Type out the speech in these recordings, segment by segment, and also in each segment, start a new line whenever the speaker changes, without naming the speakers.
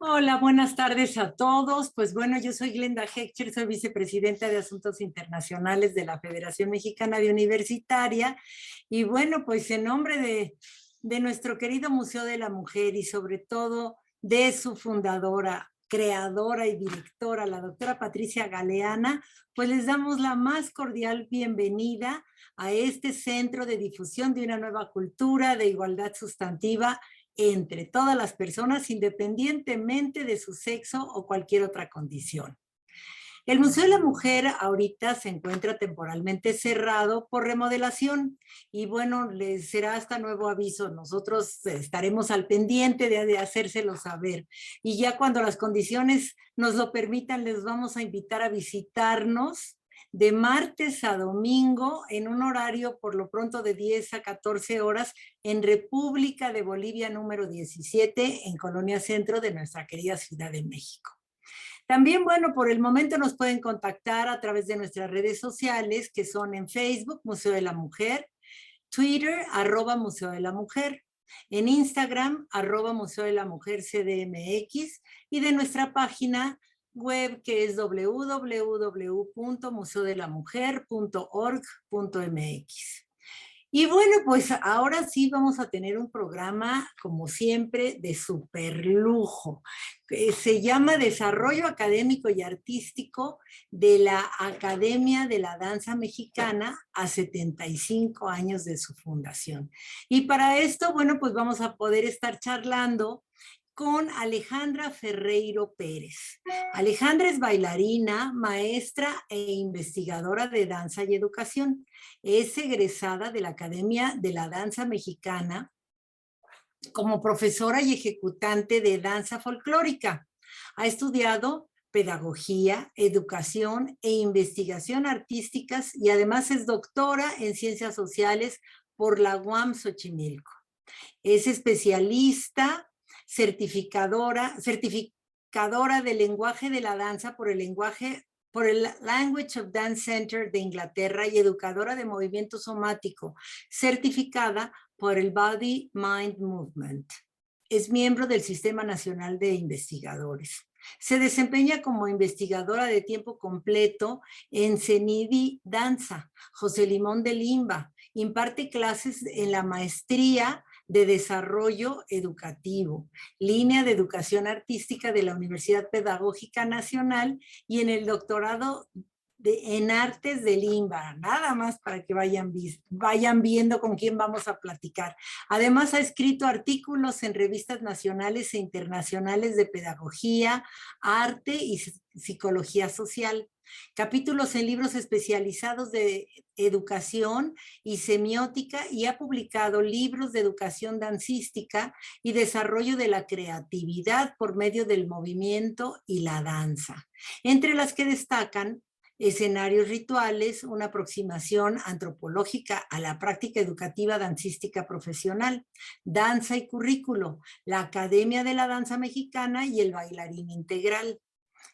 Hola, buenas tardes a todos. Pues bueno, yo soy Glenda Hechter, soy vicepresidenta de Asuntos Internacionales de la Federación Mexicana de Universitaria. Y bueno, pues en nombre de nuestro querido Museo de la Mujer y sobre todo de su fundadora, creadora y directora, la doctora Patricia Galeana, pues les damos la más cordial bienvenida a este centro de difusión de una nueva cultura de igualdad sustantiva entre todas las personas, independientemente de su sexo o cualquier otra condición. El Museo de la Mujer ahorita se encuentra temporalmente cerrado por remodelación y bueno, les será hasta nuevo aviso. Nosotros estaremos al pendiente de hacérselo saber y ya cuando las condiciones nos lo permitan, les vamos a invitar a visitarnos de martes a domingo en un horario por lo pronto de 10 a 14 horas en República de Bolivia número 17 en Colonia Centro de nuestra querida Ciudad de México. También, bueno, por el momento nos pueden contactar a través de nuestras redes sociales, que son en Facebook, Museo de la Mujer, Twitter, @Museo de la Mujer, en Instagram, @Museo de la Mujer CDMX, y de nuestra página web, que es www.museodelamujer.org.mx. Y bueno, pues ahora sí vamos a tener un programa, como siempre, de super lujo. Se llama Desarrollo Académico y Artístico de la Academia de la Danza Mexicana a 75 años de su fundación. Y para esto, bueno, pues vamos a poder estar charlando con Alejandra Ferreiro Pérez. Alejandra es bailarina, maestra e investigadora de danza y educación. Es egresada de la Academia de la Danza Mexicana como profesora y ejecutante de danza folclórica. Ha estudiado pedagogía, educación e investigación artísticas y además es doctora en ciencias sociales por la UAM Xochimilco. Es especialista, certificadora del lenguaje de la danza por el Language of Dance Center de Inglaterra y educadora de movimiento somático, certificada por el Body Mind Movement. Es miembro del Sistema Nacional de Investigadores. Se desempeña como investigadora de tiempo completo en CENIDI Danza, José Limón de Limba. Imparte clases en la maestría de Desarrollo Educativo, línea de Educación Artística de la Universidad Pedagógica Nacional y en el doctorado en Artes de Limba, nada más para que vayan viendo con quién vamos a platicar. Además ha escrito artículos en revistas nacionales e internacionales de pedagogía, arte y psicología social, capítulos en libros especializados de educación y semiótica, y ha publicado libros de educación dancística y desarrollo de la creatividad por medio del movimiento y la danza, entre las que destacan Escenarios rituales, una aproximación antropológica a la práctica educativa dancística profesional, Danza y currículo, la Academia de la Danza Mexicana y el bailarín integral,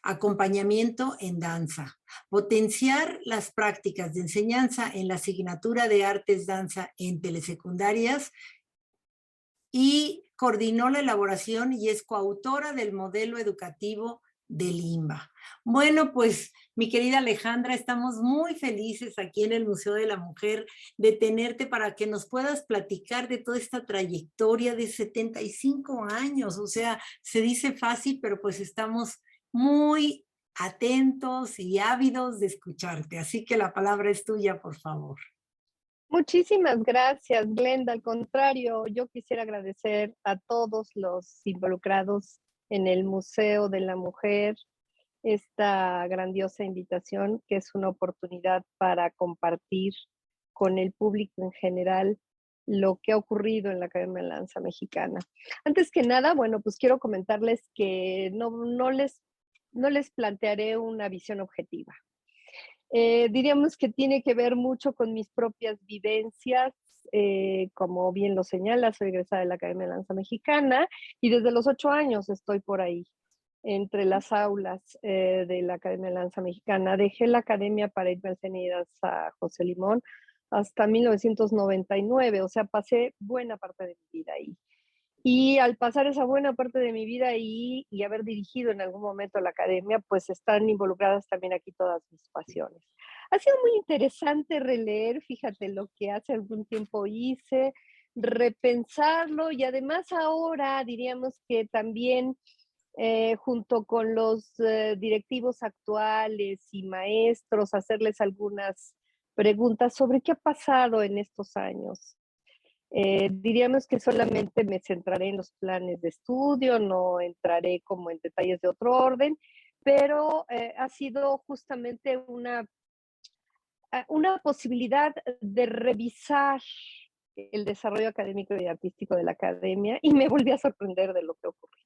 acompañamiento en danza, potenciar las prácticas de enseñanza en la asignatura de artes danza en telesecundarias, y coordinó la elaboración y es coautora del modelo educativo de Limba. Bueno, pues mi querida Alejandra, estamos muy felices aquí en el Museo de la Mujer de tenerte para que nos puedas platicar de toda esta trayectoria de 75 años. O sea, se dice fácil, pero pues estamos muy atentos y ávidos de escucharte. Así que la palabra es tuya, por favor.
Muchísimas gracias, Glenda. Al contrario, yo quisiera agradecer a todos los involucrados en el Museo de la Mujer esta grandiosa invitación, que es una oportunidad para compartir con el público en general lo que ha ocurrido en la Academia de la Danza Mexicana. Antes que nada, bueno, pues quiero comentarles que no les plantearé una visión objetiva. Diríamos que tiene que ver mucho con mis propias vivencias, como bien lo señala, soy egresada de la Academia de Danza Mexicana y desde los 8 años estoy por ahí, entre las aulas de la Academia de Danza Mexicana. Dejé la academia para irme al CENI Danza José Limón hasta 1999, o sea, pasé buena parte de mi vida ahí. Y al pasar esa buena parte de mi vida ahí y haber dirigido en algún momento la academia, pues están involucradas también aquí todas mis pasiones. Ha sido muy interesante releer, fíjate, lo que hace algún tiempo hice, repensarlo y además ahora diríamos que también junto con los directivos actuales y maestros, hacerles algunas preguntas sobre qué ha pasado en estos años. Diríamos que solamente me centraré en los planes de estudio, no entraré como en detalles de otro orden, pero ha sido justamente una posibilidad de revisar el desarrollo académico y artístico de la academia y me volví a sorprender de lo que ocurrió.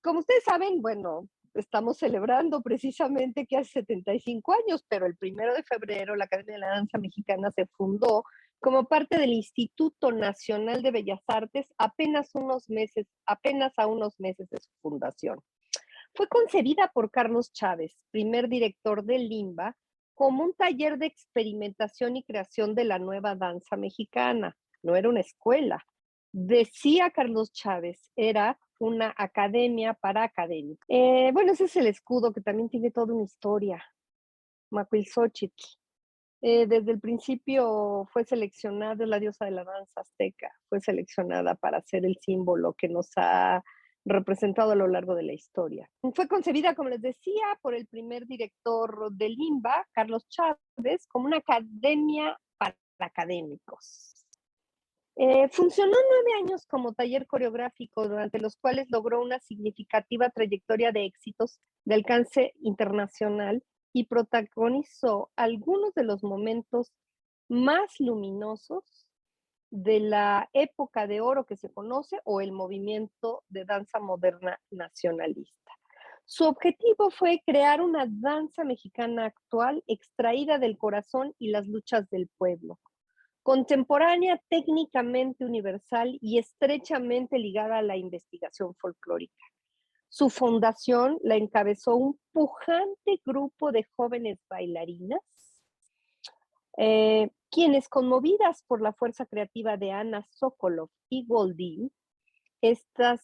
Como ustedes saben, bueno, estamos celebrando precisamente que hace 75 años, pero el 1 de febrero la Academia de la Danza Mexicana se fundó como parte del Instituto Nacional de Bellas Artes apenas a unos meses de su fundación. Fue concebida por Carlos Chávez, primer director del LIMBA, como un taller de experimentación y creación de la nueva danza mexicana. No era una escuela. Decía Carlos Chávez, era una academia para académicos. Bueno, ese es el escudo que también tiene toda una historia. Macuilxóchitl. Desde el principio fue seleccionada, es la diosa de la danza azteca, fue seleccionada para ser el símbolo que nos ha representado a lo largo de la historia. Fue concebida, como les decía, por el primer director del LIMBA, Carlos Chávez, como una academia para académicos. Funcionó 9 años como taller coreográfico, durante los cuales logró una significativa trayectoria de éxitos de alcance internacional y protagonizó algunos de los momentos más luminosos de la época de oro que se conoce o el movimiento de danza moderna nacionalista. Su objetivo fue crear una danza mexicana actual extraída del corazón y las luchas del pueblo, contemporánea, técnicamente universal y estrechamente ligada a la investigación folclórica. Su fundación la encabezó un pujante grupo de jóvenes bailarinas, quienes, conmovidas por la fuerza creativa de Ana Sokolov y Goldín, entre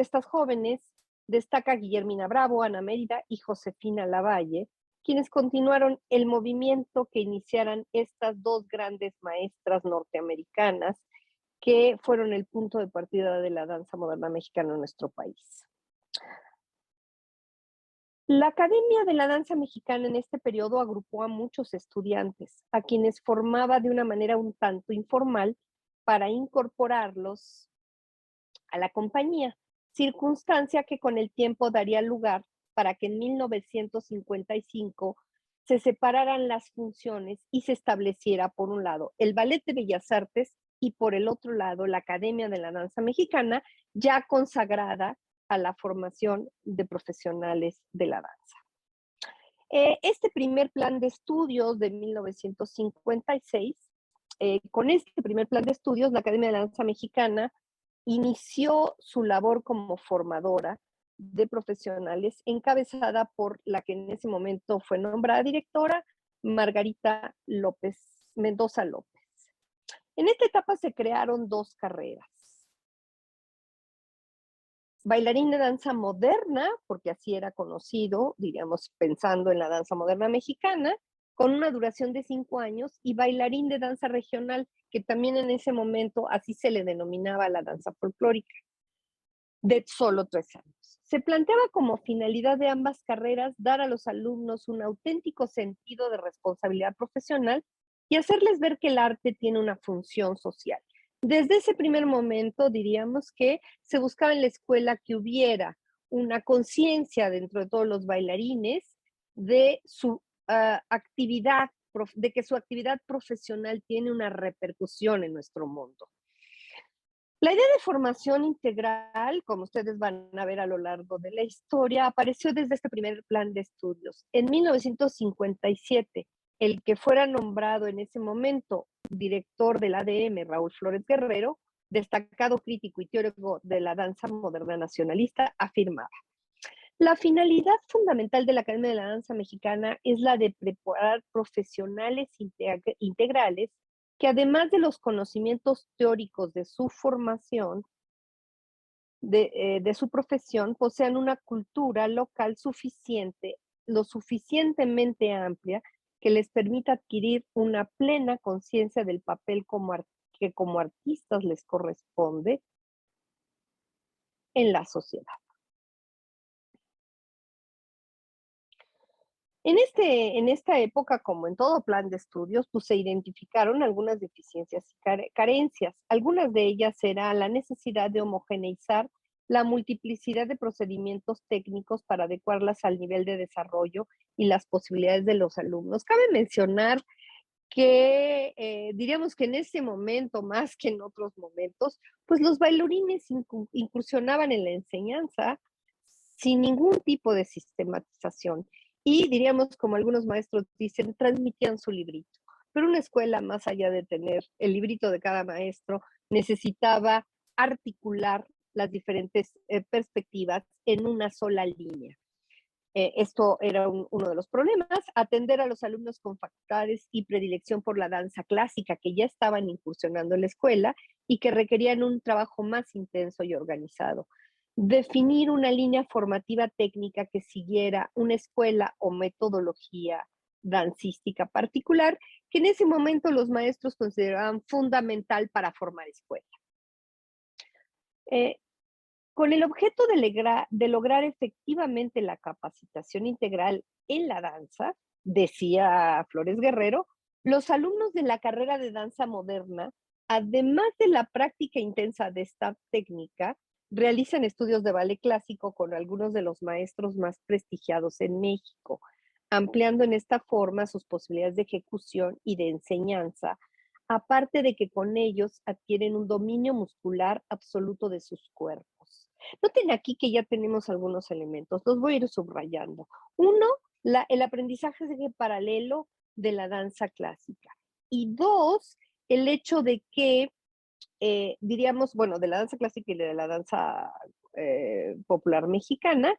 estas jóvenes destaca Guillermina Bravo, Ana Mérida y Josefina Lavalle, quienes continuaron el movimiento que iniciaran estas dos grandes maestras norteamericanas que fueron el punto de partida de la danza moderna mexicana en nuestro país. La Academia de la Danza Mexicana en este periodo agrupó a muchos estudiantes, a quienes formaba de una manera un tanto informal para incorporarlos a la compañía, circunstancia que con el tiempo daría lugar para que en 1955 se separaran las funciones y se estableciera, por un lado, el Ballet de Bellas Artes y por el otro lado, la Academia de la Danza Mexicana, ya consagrada a la formación de profesionales de la danza. Este primer plan de estudios de 1956, con este primer plan de estudios, la Academia de la Danza Mexicana inició su labor como formadora de profesionales, encabezada por la que en ese momento fue nombrada directora, Margarita Mendoza López. En esta etapa se crearon dos carreras. Bailarín de danza moderna, porque así era conocido, diríamos, pensando en la danza moderna mexicana, con una duración de 5 años, y bailarín de danza regional, que también en ese momento así se le denominaba la danza folclórica, de solo 3 años. Se planteaba como finalidad de ambas carreras dar a los alumnos un auténtico sentido de responsabilidad profesional y hacerles ver que el arte tiene una función social. Desde ese primer momento diríamos que se buscaba en la escuela que hubiera una conciencia dentro de todos los bailarines de su actividad, de que su actividad profesional tiene una repercusión en nuestro mundo. La idea de formación integral, como ustedes van a ver a lo largo de la historia, apareció desde este primer plan de estudios. En 1957, el que fuera nombrado en ese momento director del ADM, Raúl Flores Guerrero, destacado crítico y teórico de la danza moderna nacionalista, afirmaba: la finalidad fundamental de la Academia de la Danza Mexicana es la de preparar profesionales integrales que además de los conocimientos teóricos de su formación, de su profesión, posean una cultura local suficiente, lo suficientemente amplia, que les permita adquirir una plena conciencia del papel que como artistas les corresponde en la sociedad. En esta época, como en todo plan de estudios, pues se identificaron algunas deficiencias y carencias. Algunas de ellas era la necesidad de homogeneizar la multiplicidad de procedimientos técnicos para adecuarlas al nivel de desarrollo y las posibilidades de los alumnos. Cabe mencionar que diríamos que en ese momento, más que en otros momentos, pues los bailarines incursionaban en la enseñanza sin ningún tipo de sistematización y diríamos, como algunos maestros dicen, transmitían su librito. Pero una escuela, más allá de tener el librito de cada maestro, necesitaba articular las diferentes perspectivas en una sola línea. Esto era uno de los problemas, atender a los alumnos con facultades y predilección por la danza clásica que ya estaban incursionando en la escuela y que requerían un trabajo más intenso y organizado. Definir una línea formativa técnica que siguiera una escuela o metodología dancística particular que en ese momento los maestros consideraban fundamental para formar escuela. Con el objeto de lograr efectivamente la capacitación integral en la danza, decía Flores Guerrero, los alumnos de la carrera de danza moderna, además de la práctica intensa de esta técnica, realizan estudios de ballet clásico con algunos de los maestros más prestigiados en México, ampliando en esta forma sus posibilidades de ejecución y de enseñanza, aparte de que con ellos adquieren un dominio muscular absoluto de sus cuerpos. Noten aquí que ya tenemos algunos elementos, los voy a ir subrayando. Uno, el aprendizaje paralelo de la danza clásica. Y dos, el hecho de que, diríamos, bueno, de la danza clásica y de la danza popular mexicana.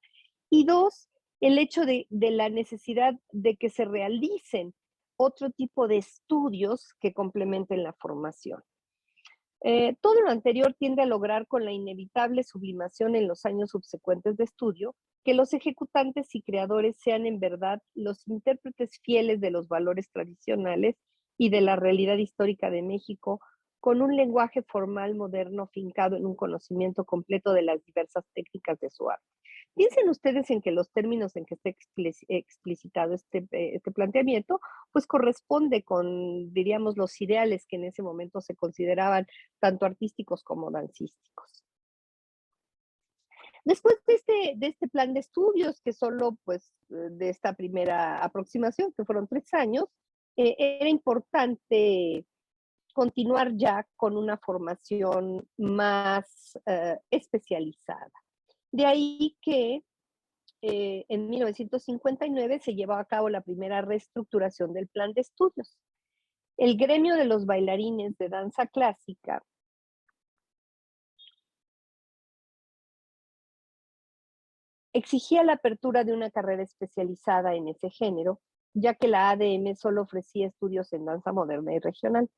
Y dos, el hecho de la necesidad de que se realicen otro tipo de estudios que complementen la formación. Todo lo anterior tiende a lograr con la inevitable sublimación en los años subsecuentes de estudio que los ejecutantes y creadores sean en verdad los intérpretes fieles de los valores tradicionales y de la realidad histórica de México, con un lenguaje formal moderno fincado en un conocimiento completo de las diversas técnicas de su arte. Piensen ustedes en que los términos en que está explicitado este planteamiento, pues corresponde con, diríamos, los ideales que en ese momento se consideraban tanto artísticos como dancísticos. Después de este plan de estudios, que solo pues de esta primera aproximación, que fueron 3 años, era importante continuar ya con una formación más especializada. De ahí que en 1959 se llevó a cabo la primera reestructuración del plan de estudios. El gremio de los bailarines de danza clásica exigía la apertura de una carrera especializada en ese género, ya que la ADM solo ofrecía estudios en danza moderna y regional.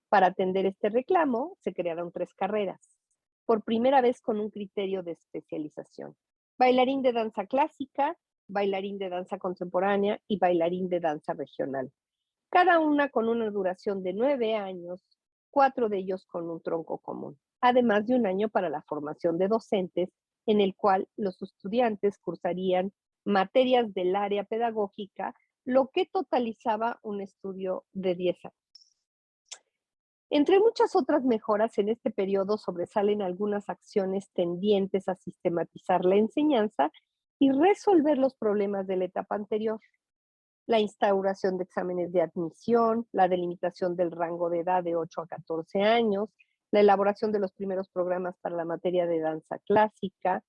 Para atender este reclamo, se crearon 3 carreras, por primera vez con un criterio de especialización: bailarín de danza clásica, bailarín de danza contemporánea y bailarín de danza regional. Cada una con una duración de 9 años, 4 de ellos con un tronco común, además de un año para la formación de docentes, en el cual los estudiantes cursarían materias del área pedagógica, lo que totalizaba un estudio de 10 años. Entre muchas otras mejoras en este periodo sobresalen algunas acciones tendientes a sistematizar la enseñanza y resolver los problemas de la etapa anterior: la instauración de exámenes de admisión, la delimitación del rango de edad de 8 a 14 años, la elaboración de los primeros programas para la materia de danza clásica,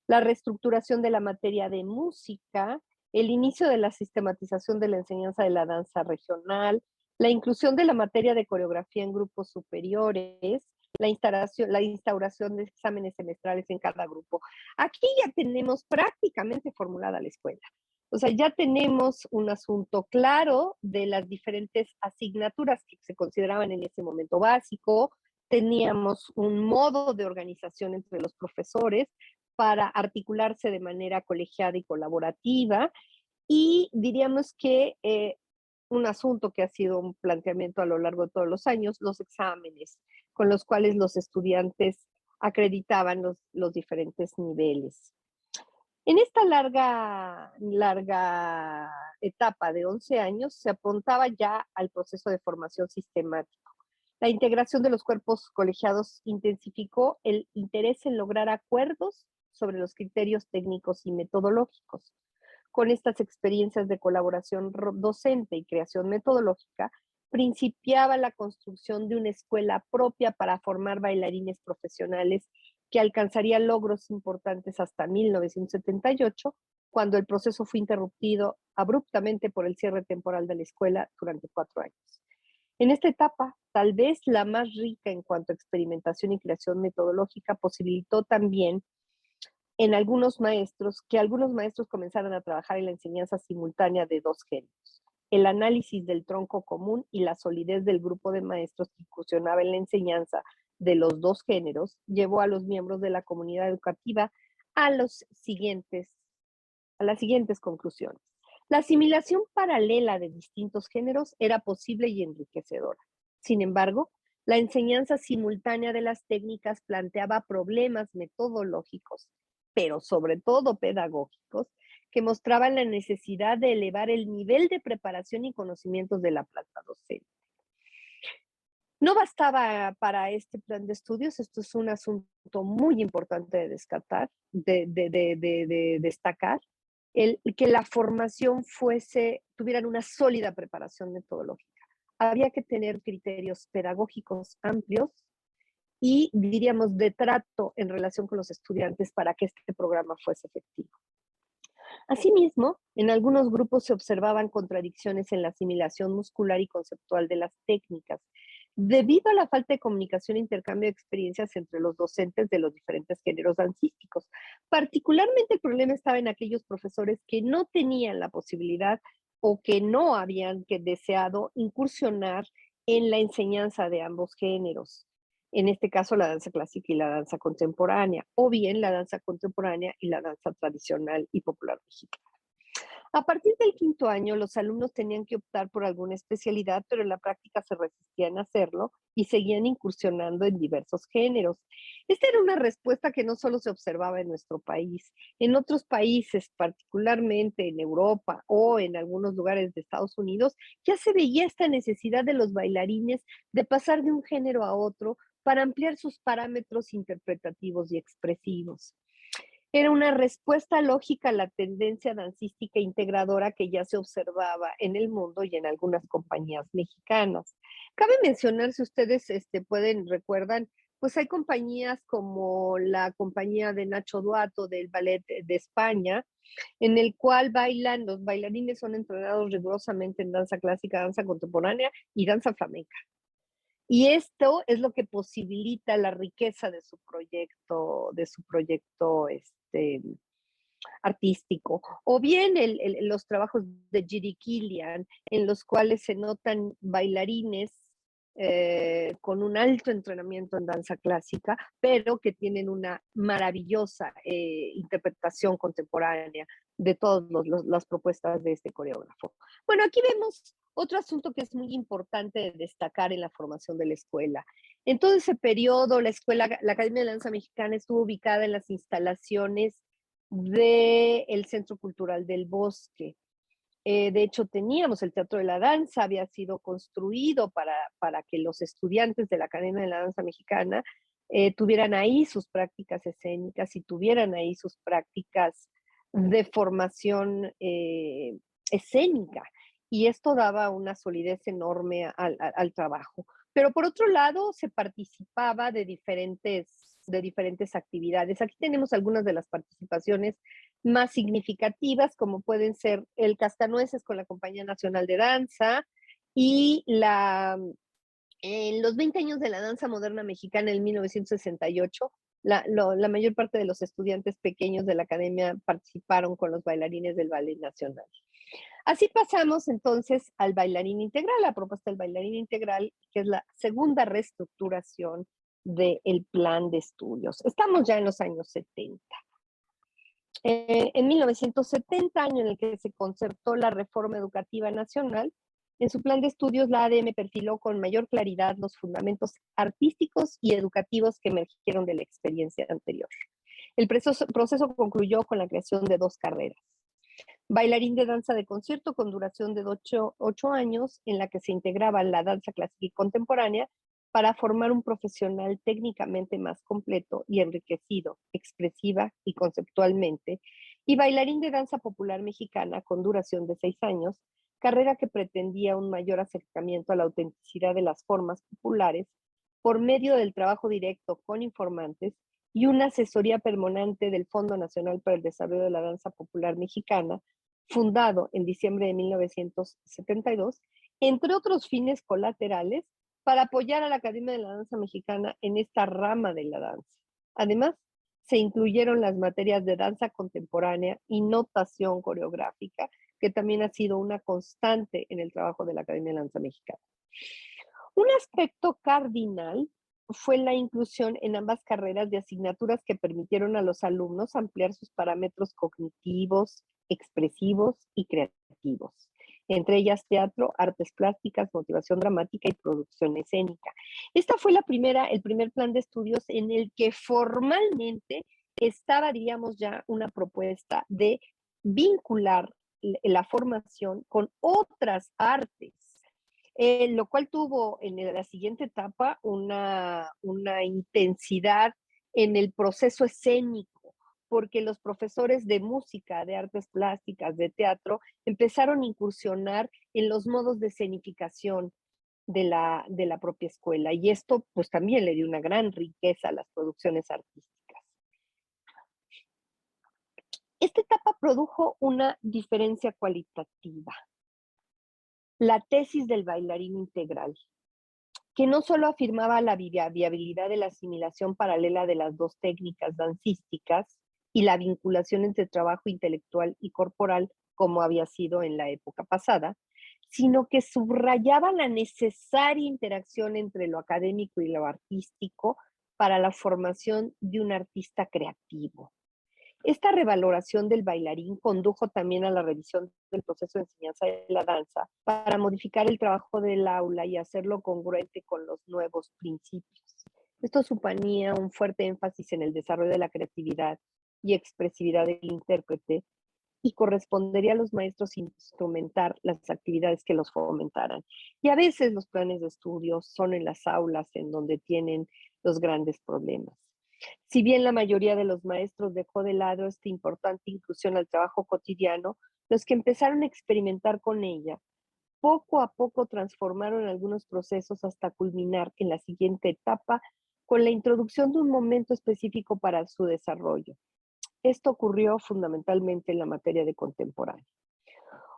la reestructuración de la materia de música, el inicio de la sistematización de la enseñanza de la danza regional, la inclusión de la materia de coreografía en grupos superiores, la instauración de exámenes semestrales en cada grupo. Aquí ya tenemos prácticamente formulada la escuela. O sea, ya tenemos un asunto claro de las diferentes asignaturas que se consideraban en ese momento básico, teníamos un modo de organización entre los profesores para articularse de manera colegiada y colaborativa, y diríamos que un asunto que ha sido un planteamiento a lo largo de todos los años, los exámenes con los cuales los estudiantes acreditaban los diferentes niveles. En esta larga etapa de 11 años se apuntaba ya al proceso de formación sistemático. La integración de los cuerpos colegiados intensificó el interés en lograr acuerdos sobre los criterios técnicos y metodológicos. Con estas experiencias de colaboración docente y creación metodológica, principiaba la construcción de una escuela propia para formar bailarines profesionales que alcanzaría logros importantes hasta 1978, cuando el proceso fue interrumpido abruptamente por el cierre temporal de la escuela durante 4 años. En esta etapa, tal vez la más rica en cuanto a experimentación y creación metodológica, posibilitó también algunos maestros comenzaran a trabajar en la enseñanza simultánea de 2 géneros. El análisis del tronco común y la solidez del grupo de maestros que incursionaba en la enseñanza de los 2 géneros llevó a los miembros de la comunidad educativa a las siguientes conclusiones. La asimilación paralela de distintos géneros era posible y enriquecedora. Sin embargo, la enseñanza simultánea de las técnicas planteaba problemas metodológicos, pero sobre todo pedagógicos, que mostraban la necesidad de elevar el nivel de preparación y conocimientos de la planta docente. No bastaba para este plan de estudios, esto es un asunto muy importante de destacar, el que la formación tuvieran una sólida preparación metodológica. Había que tener criterios pedagógicos amplios y, diríamos, de trato en relación con los estudiantes para que este programa fuese efectivo. Asimismo, en algunos grupos se observaban contradicciones en la asimilación muscular y conceptual de las técnicas, debido a la falta de comunicación e intercambio de experiencias entre los docentes de los diferentes géneros dancísticos. Particularmente el problema estaba en aquellos profesores que no tenían la posibilidad o que no habían deseado incursionar en la enseñanza de ambos géneros. En este caso, la danza clásica y la danza contemporánea, o bien la danza contemporánea y la danza tradicional y popular mexicana. A partir del 5º año, los alumnos tenían que optar por alguna especialidad, pero en la práctica se resistían a hacerlo y seguían incursionando en diversos géneros. Esta era una respuesta que no solo se observaba en nuestro país. En otros países, particularmente en Europa o en algunos lugares de Estados Unidos, ya se veía esta necesidad de los bailarines de pasar de un género a otro para ampliar sus parámetros interpretativos y expresivos. Era una respuesta lógica a la tendencia dancística integradora que ya se observaba en el mundo y en algunas compañías mexicanas. Cabe mencionar, si ustedes recuerdan, pues hay compañías como la compañía de Nacho Duato del Ballet de España, en el cual los bailarines son entrenados rigurosamente en danza clásica, danza contemporánea y danza flamenca. Y esto es lo que posibilita la riqueza de su proyecto artístico. O bien los trabajos de Giri Kilian, en los cuales se notan bailarines con un alto entrenamiento en danza clásica, pero que tienen una maravillosa interpretación contemporánea de todas las propuestas de este coreógrafo. Bueno, aquí vemos otro asunto que es muy importante de destacar en la formación de la escuela. En todo ese periodo, la Academia de Danza Mexicana estuvo ubicada en las instalaciones del Centro Cultural del Bosque. De hecho, teníamos el Teatro de la Danza, había sido construido para que los estudiantes de la Academia de la Danza Mexicana tuvieran ahí sus prácticas escénicas y tuvieran ahí sus prácticas de formación escénica. Y esto daba una solidez enorme al trabajo. Pero por otro lado, se participaba de diferentes actividades. Aquí tenemos algunas de las participaciones más significativas, como pueden ser el Cascanueces con la Compañía Nacional de Danza y en los 20 años de la danza moderna mexicana en 1968, la mayor parte de los estudiantes pequeños de la academia participaron con los bailarines del Ballet Nacional. Así pasamos entonces al bailarín integral, la propuesta del bailarín integral, que es la segunda reestructuración del plan de estudios. Estamos ya en los años 70. En 1970, año en el que se concertó la reforma educativa nacional, en su plan de estudios la ADM perfiló con mayor claridad los fundamentos artísticos y educativos que emergieron de la experiencia anterior. El proceso concluyó con la creación de 2 carreras. Bailarín de danza de concierto con duración de 8 años, en la que se integraba la danza clásica y contemporánea para formar un profesional técnicamente más completo y enriquecido, expresiva y conceptualmente, y bailarín de danza popular mexicana con duración de 6 años, carrera que pretendía un mayor acercamiento a la autenticidad de las formas populares por medio del trabajo directo con informantes y una asesoría permanente del Fondo Nacional para el Desarrollo de la Danza Popular Mexicana, fundado en diciembre de 1972, entre otros fines colaterales, para apoyar a la Academia de la Danza Mexicana en esta rama de la danza. Además, se incluyeron las materias de danza contemporánea y notación coreográfica, que también ha sido una constante en el trabajo de la Academia de la Danza Mexicana. Un aspecto cardinal fue la inclusión en ambas carreras de asignaturas que permitieron a los alumnos ampliar sus parámetros cognitivos, expresivos y creativos, entre ellas teatro, artes plásticas, motivación dramática y producción escénica. Esta fue el primer plan de estudios en el que formalmente estaba, diríamos ya, una propuesta de vincular la formación con otras artes, lo cual tuvo en la siguiente etapa una intensidad en el proceso escénico, porque los profesores de música, de artes plásticas, de teatro, empezaron a incursionar en los modos de escenificación de la propia escuela, y esto pues también le dio una gran riqueza a las producciones artísticas. Esta etapa produjo una diferencia cualitativa. La tesis del bailarín integral, que no solo afirmaba la viabilidad de la asimilación paralela de las dos técnicas dancísticas y la vinculación entre trabajo intelectual y corporal, como había sido en la época pasada, sino que subrayaba la necesaria interacción entre lo académico y lo artístico para la formación de un artista creativo. Esta revaloración del bailarín condujo también a la revisión del proceso de enseñanza de la danza para modificar el trabajo del aula y hacerlo congruente con los nuevos principios. Esto suponía un fuerte énfasis en el desarrollo de la creatividad y expresividad del intérprete, y correspondería a los maestros instrumentar las actividades que los fomentaran. Y a veces los planes de estudio son en las aulas en donde tienen los grandes problemas. Si bien la mayoría de los maestros dejó de lado esta importante inclusión al trabajo cotidiano, los que empezaron a experimentar con ella, poco a poco transformaron algunos procesos hasta culminar en la siguiente etapa con la introducción de un momento específico para su desarrollo. Esto ocurrió fundamentalmente en la materia de contemporáneo.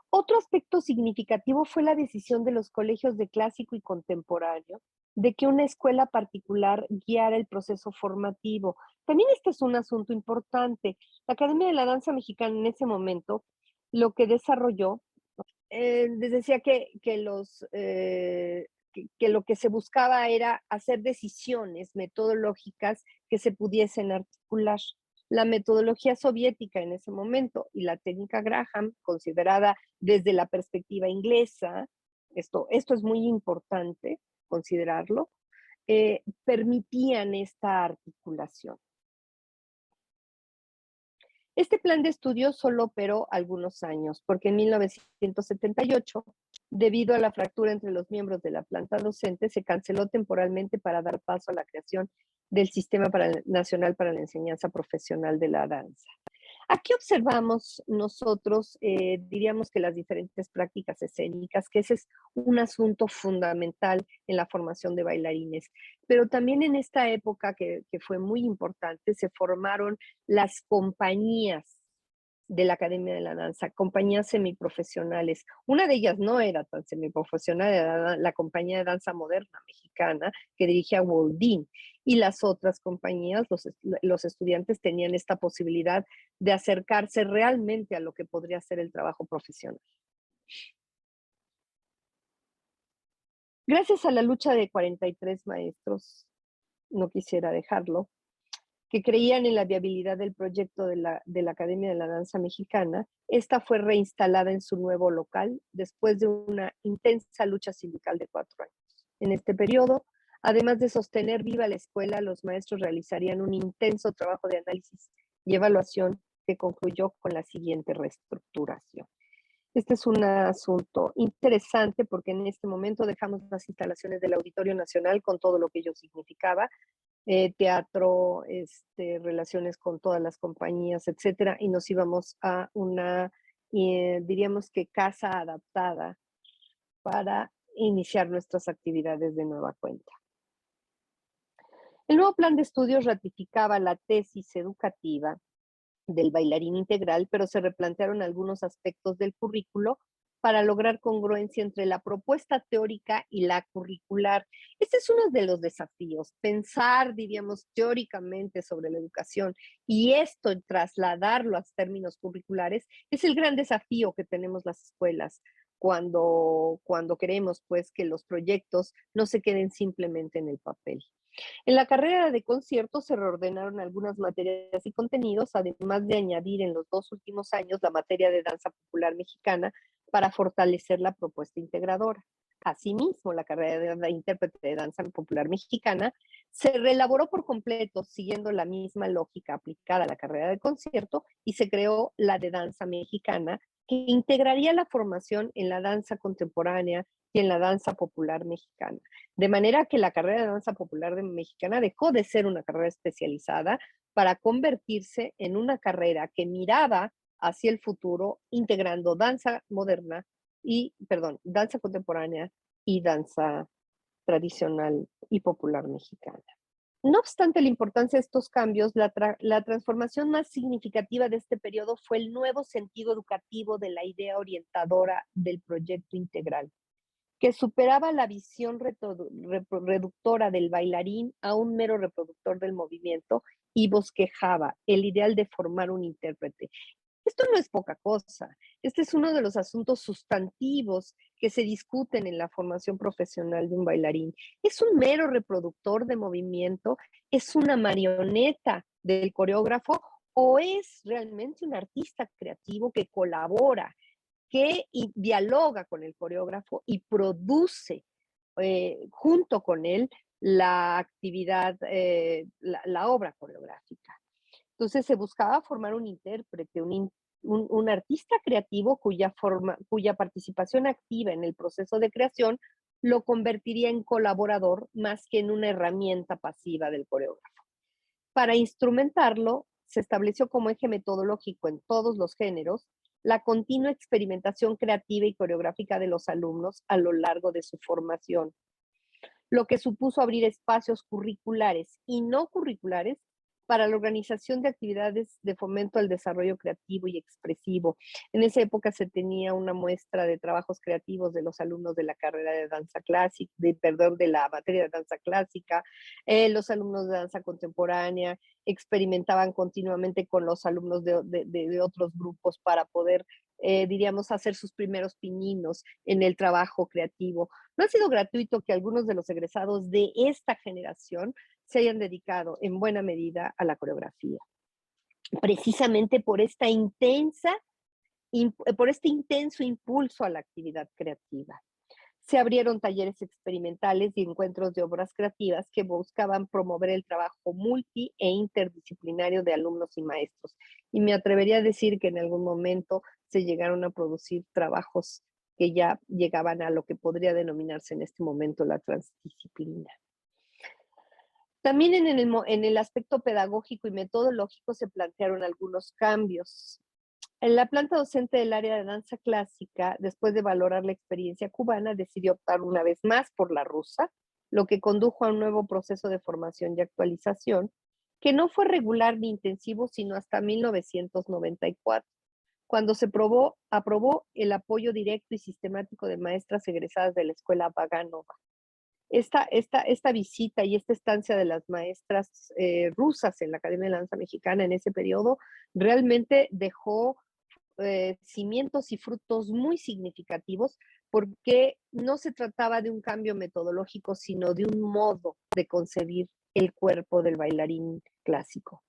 Otro aspecto significativo fue la decisión de los colegios de clásico y contemporáneo de que una escuela particular guiara el proceso formativo. También este es un asunto importante. La Academia de la Danza Mexicana en ese momento lo que desarrolló, les decía que lo que se buscaba era hacer decisiones metodológicas que se pudiesen articular. La metodología soviética en ese momento y la técnica Graham, considerada desde la perspectiva inglesa, esto es muy importante considerarlo, permitían esta articulación. Este plan de estudios solo operó algunos años, porque en 1978, debido a la fractura entre los miembros de la planta docente, se canceló temporalmente para dar paso a la creación del Sistema Nacional para la Enseñanza Profesional de la Danza. Aquí observamos nosotros, diríamos que las diferentes prácticas escénicas, que ese es un asunto fundamental en la formación de bailarines, pero también en esta época que fue muy importante, se formaron las compañías de la Academia de la Danza, compañías semiprofesionales. Una de ellas no era tan semiprofesional, era la Compañía de Danza Moderna Mexicana, que dirigía Woldin. y las otras compañías, los estudiantes tenían esta posibilidad de acercarse realmente a lo que podría ser el trabajo profesional. Gracias a la lucha de 43 maestros, no quisiera dejarlo, que creían en la viabilidad del proyecto de la Academia de la Danza Mexicana, esta fue reinstalada en su nuevo local después de una intensa lucha sindical de 4 años. En este periodo, además de sostener viva la escuela, los maestros realizarían un intenso trabajo de análisis y evaluación que concluyó con la siguiente reestructuración. Este es un asunto interesante porque en este momento dejamos las instalaciones del Auditorio Nacional con todo lo que ello significaba, teatro, relaciones con todas las compañías, etcétera, y nos íbamos a una, diríamos que casa adaptada para iniciar nuestras actividades de nueva cuenta. El nuevo plan de estudios ratificaba la tesis educativa del bailarín integral, pero se replantearon algunos aspectos del currículo para lograr congruencia entre la propuesta teórica y la curricular. Este es uno de los desafíos, pensar, diríamos, teóricamente sobre la educación y esto, trasladarlo a términos curriculares, es el gran desafío que tenemos las escuelas cuando queremos, pues, que los proyectos no se queden simplemente en el papel. En la carrera de concierto se reordenaron algunas materias y contenidos, además de añadir en los 2 últimos años la materia de danza popular mexicana para fortalecer la propuesta integradora. Asimismo, la carrera de intérprete de danza popular mexicana se reelaboró por completo siguiendo la misma lógica aplicada a la carrera de concierto y se creó la de danza mexicana que integraría la formación en la danza contemporánea y en la danza popular mexicana. De manera que la carrera de danza popular mexicana dejó de ser una carrera especializada para convertirse en una carrera que miraba hacia el futuro, integrando danza moderna danza contemporánea y danza tradicional y popular mexicana. No obstante la importancia de estos cambios, la transformación más significativa de este periodo fue el nuevo sentido educativo de la idea orientadora del proyecto integral, que superaba la visión reductora del bailarín a un mero reproductor del movimiento y bosquejaba el ideal de formar un intérprete. Esto no es poca cosa. Este es uno de los asuntos sustantivos que se discuten en la formación profesional de un bailarín. ¿Es un mero reproductor de movimiento? ¿Es una marioneta del coreógrafo? ¿O es realmente un artista creativo que colabora, que dialoga con el coreógrafo y produce junto con él la actividad, la obra coreográfica? Entonces se buscaba formar un intérprete, un artista creativo cuya participación activa en el proceso de creación lo convertiría en colaborador más que en una herramienta pasiva del coreógrafo. Para instrumentarlo, se estableció como eje metodológico en todos los géneros la continua experimentación creativa y coreográfica de los alumnos a lo largo de su formación, lo que supuso abrir espacios curriculares y no curriculares para la organización de actividades de fomento al desarrollo creativo y expresivo. En esa época se tenía una muestra de trabajos creativos de los alumnos de la carrera de danza clásica, de la materia de danza clásica, los alumnos de danza contemporánea experimentaban continuamente con los alumnos de otros grupos para poder, diríamos, hacer sus primeros pininos en el trabajo creativo. No ha sido gratuito que algunos de los egresados de esta generación se hayan dedicado en buena medida a la coreografía. Precisamente por este intenso impulso a la actividad creativa. Se abrieron talleres experimentales y encuentros de obras creativas que buscaban promover el trabajo multi e interdisciplinario de alumnos y maestros. Y me atrevería a decir que en algún momento se llegaron a producir trabajos que ya llegaban a lo que podría denominarse en este momento la transdisciplina. También en el aspecto pedagógico y metodológico se plantearon algunos cambios. En la planta docente del área de danza clásica, después de valorar la experiencia cubana, decidió optar una vez más por la rusa, lo que condujo a un nuevo proceso de formación y actualización, que no fue regular ni intensivo sino hasta 1994, cuando se aprobó el apoyo directo y sistemático de maestras egresadas de la escuela Vaganova. Esta visita y esta estancia de las maestras rusas en la Academia de la Danza Mexicana en ese periodo realmente dejó cimientos y frutos muy significativos porque no se trataba de un cambio metodológico, sino de un modo de concebir el cuerpo del bailarín clásico.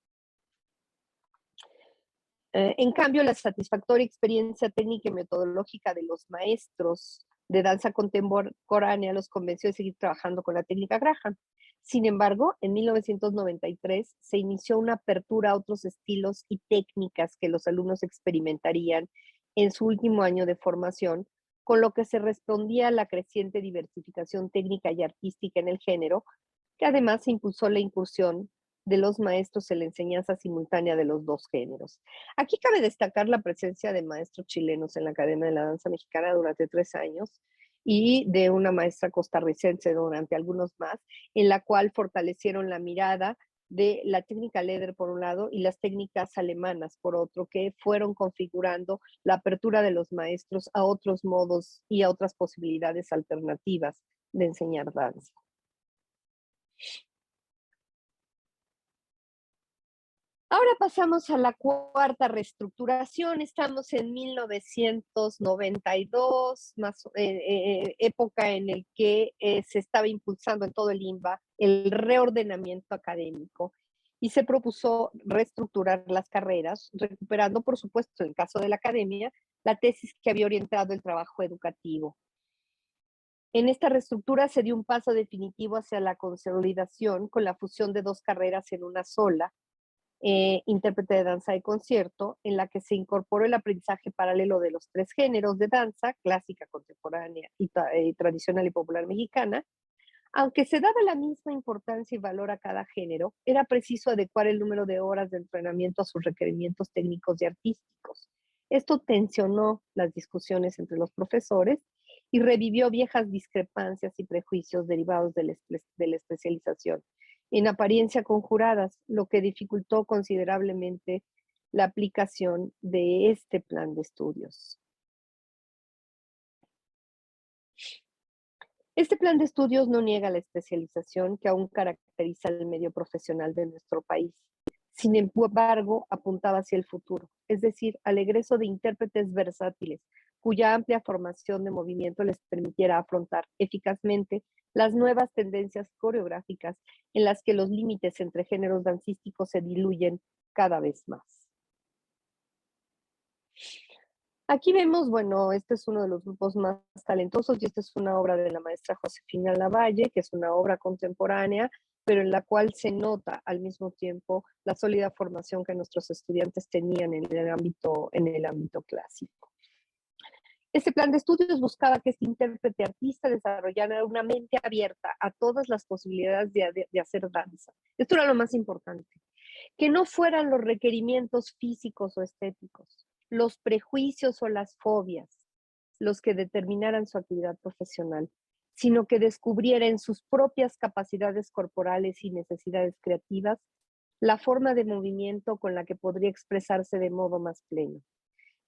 En cambio, la satisfactoria experiencia técnica y metodológica de los maestros de danza contemporánea los convenció de seguir trabajando con la técnica Graham. Sin embargo, en 1993 se inició una apertura a otros estilos y técnicas que los alumnos experimentarían en su último año de formación, con lo que se respondía a la creciente diversificación técnica y artística en el género, que además impulsó la incursión de los maestros en la enseñanza simultánea de los dos géneros. Aquí cabe destacar la presencia de maestros chilenos en la Academia de la Danza Mexicana durante 3 años y de una maestra costarricense durante algunos más, en la cual fortalecieron la mirada de la técnica Leder por un lado y las técnicas alemanas por otro, que fueron configurando la apertura de los maestros a otros modos y a otras posibilidades alternativas de enseñar danza. Ahora pasamos a la cuarta reestructuración. Estamos en 1992, época en el que se estaba impulsando en todo el INBA el reordenamiento académico y se propuso reestructurar las carreras, recuperando, por supuesto, en el caso de la academia, la tesis que había orientado el trabajo educativo. En esta reestructura se dio un paso definitivo hacia la consolidación con la fusión de 2 carreras en una sola, intérprete de danza de concierto, en la que se incorporó el aprendizaje paralelo de los 3 géneros de danza, clásica, contemporánea y tradicional y popular mexicana. Aunque se daba la misma importancia y valor a cada género, era preciso adecuar el número de horas de entrenamiento a sus requerimientos técnicos y artísticos. Esto tensionó las discusiones entre los profesores y revivió viejas discrepancias y prejuicios derivados de la especialización, en apariencia conjuradas, lo que dificultó considerablemente la aplicación de este plan de estudios. Este plan de estudios no niega la especialización que aún caracteriza el medio profesional de nuestro país. Sin embargo, apuntaba hacia el futuro, es decir, al egreso de intérpretes versátiles, cuya amplia formación de movimiento les permitiera afrontar eficazmente las nuevas tendencias coreográficas en las que los límites entre géneros dancísticos se diluyen cada vez más. Aquí vemos, bueno, este es uno de los grupos más talentosos y esta es una obra de la maestra Josefina Lavalle, que es una obra contemporánea, pero en la cual se nota al mismo tiempo la sólida formación que nuestros estudiantes tenían en el ámbito clásico. Este plan de estudios buscaba que este intérprete artista desarrollara una mente abierta a todas las posibilidades de hacer danza. Esto era lo más importante. Que no fueran los requerimientos físicos o estéticos, los prejuicios o las fobias los que determinaran su actividad profesional, sino que descubriera en sus propias capacidades corporales y necesidades creativas la forma de movimiento con la que podría expresarse de modo más pleno.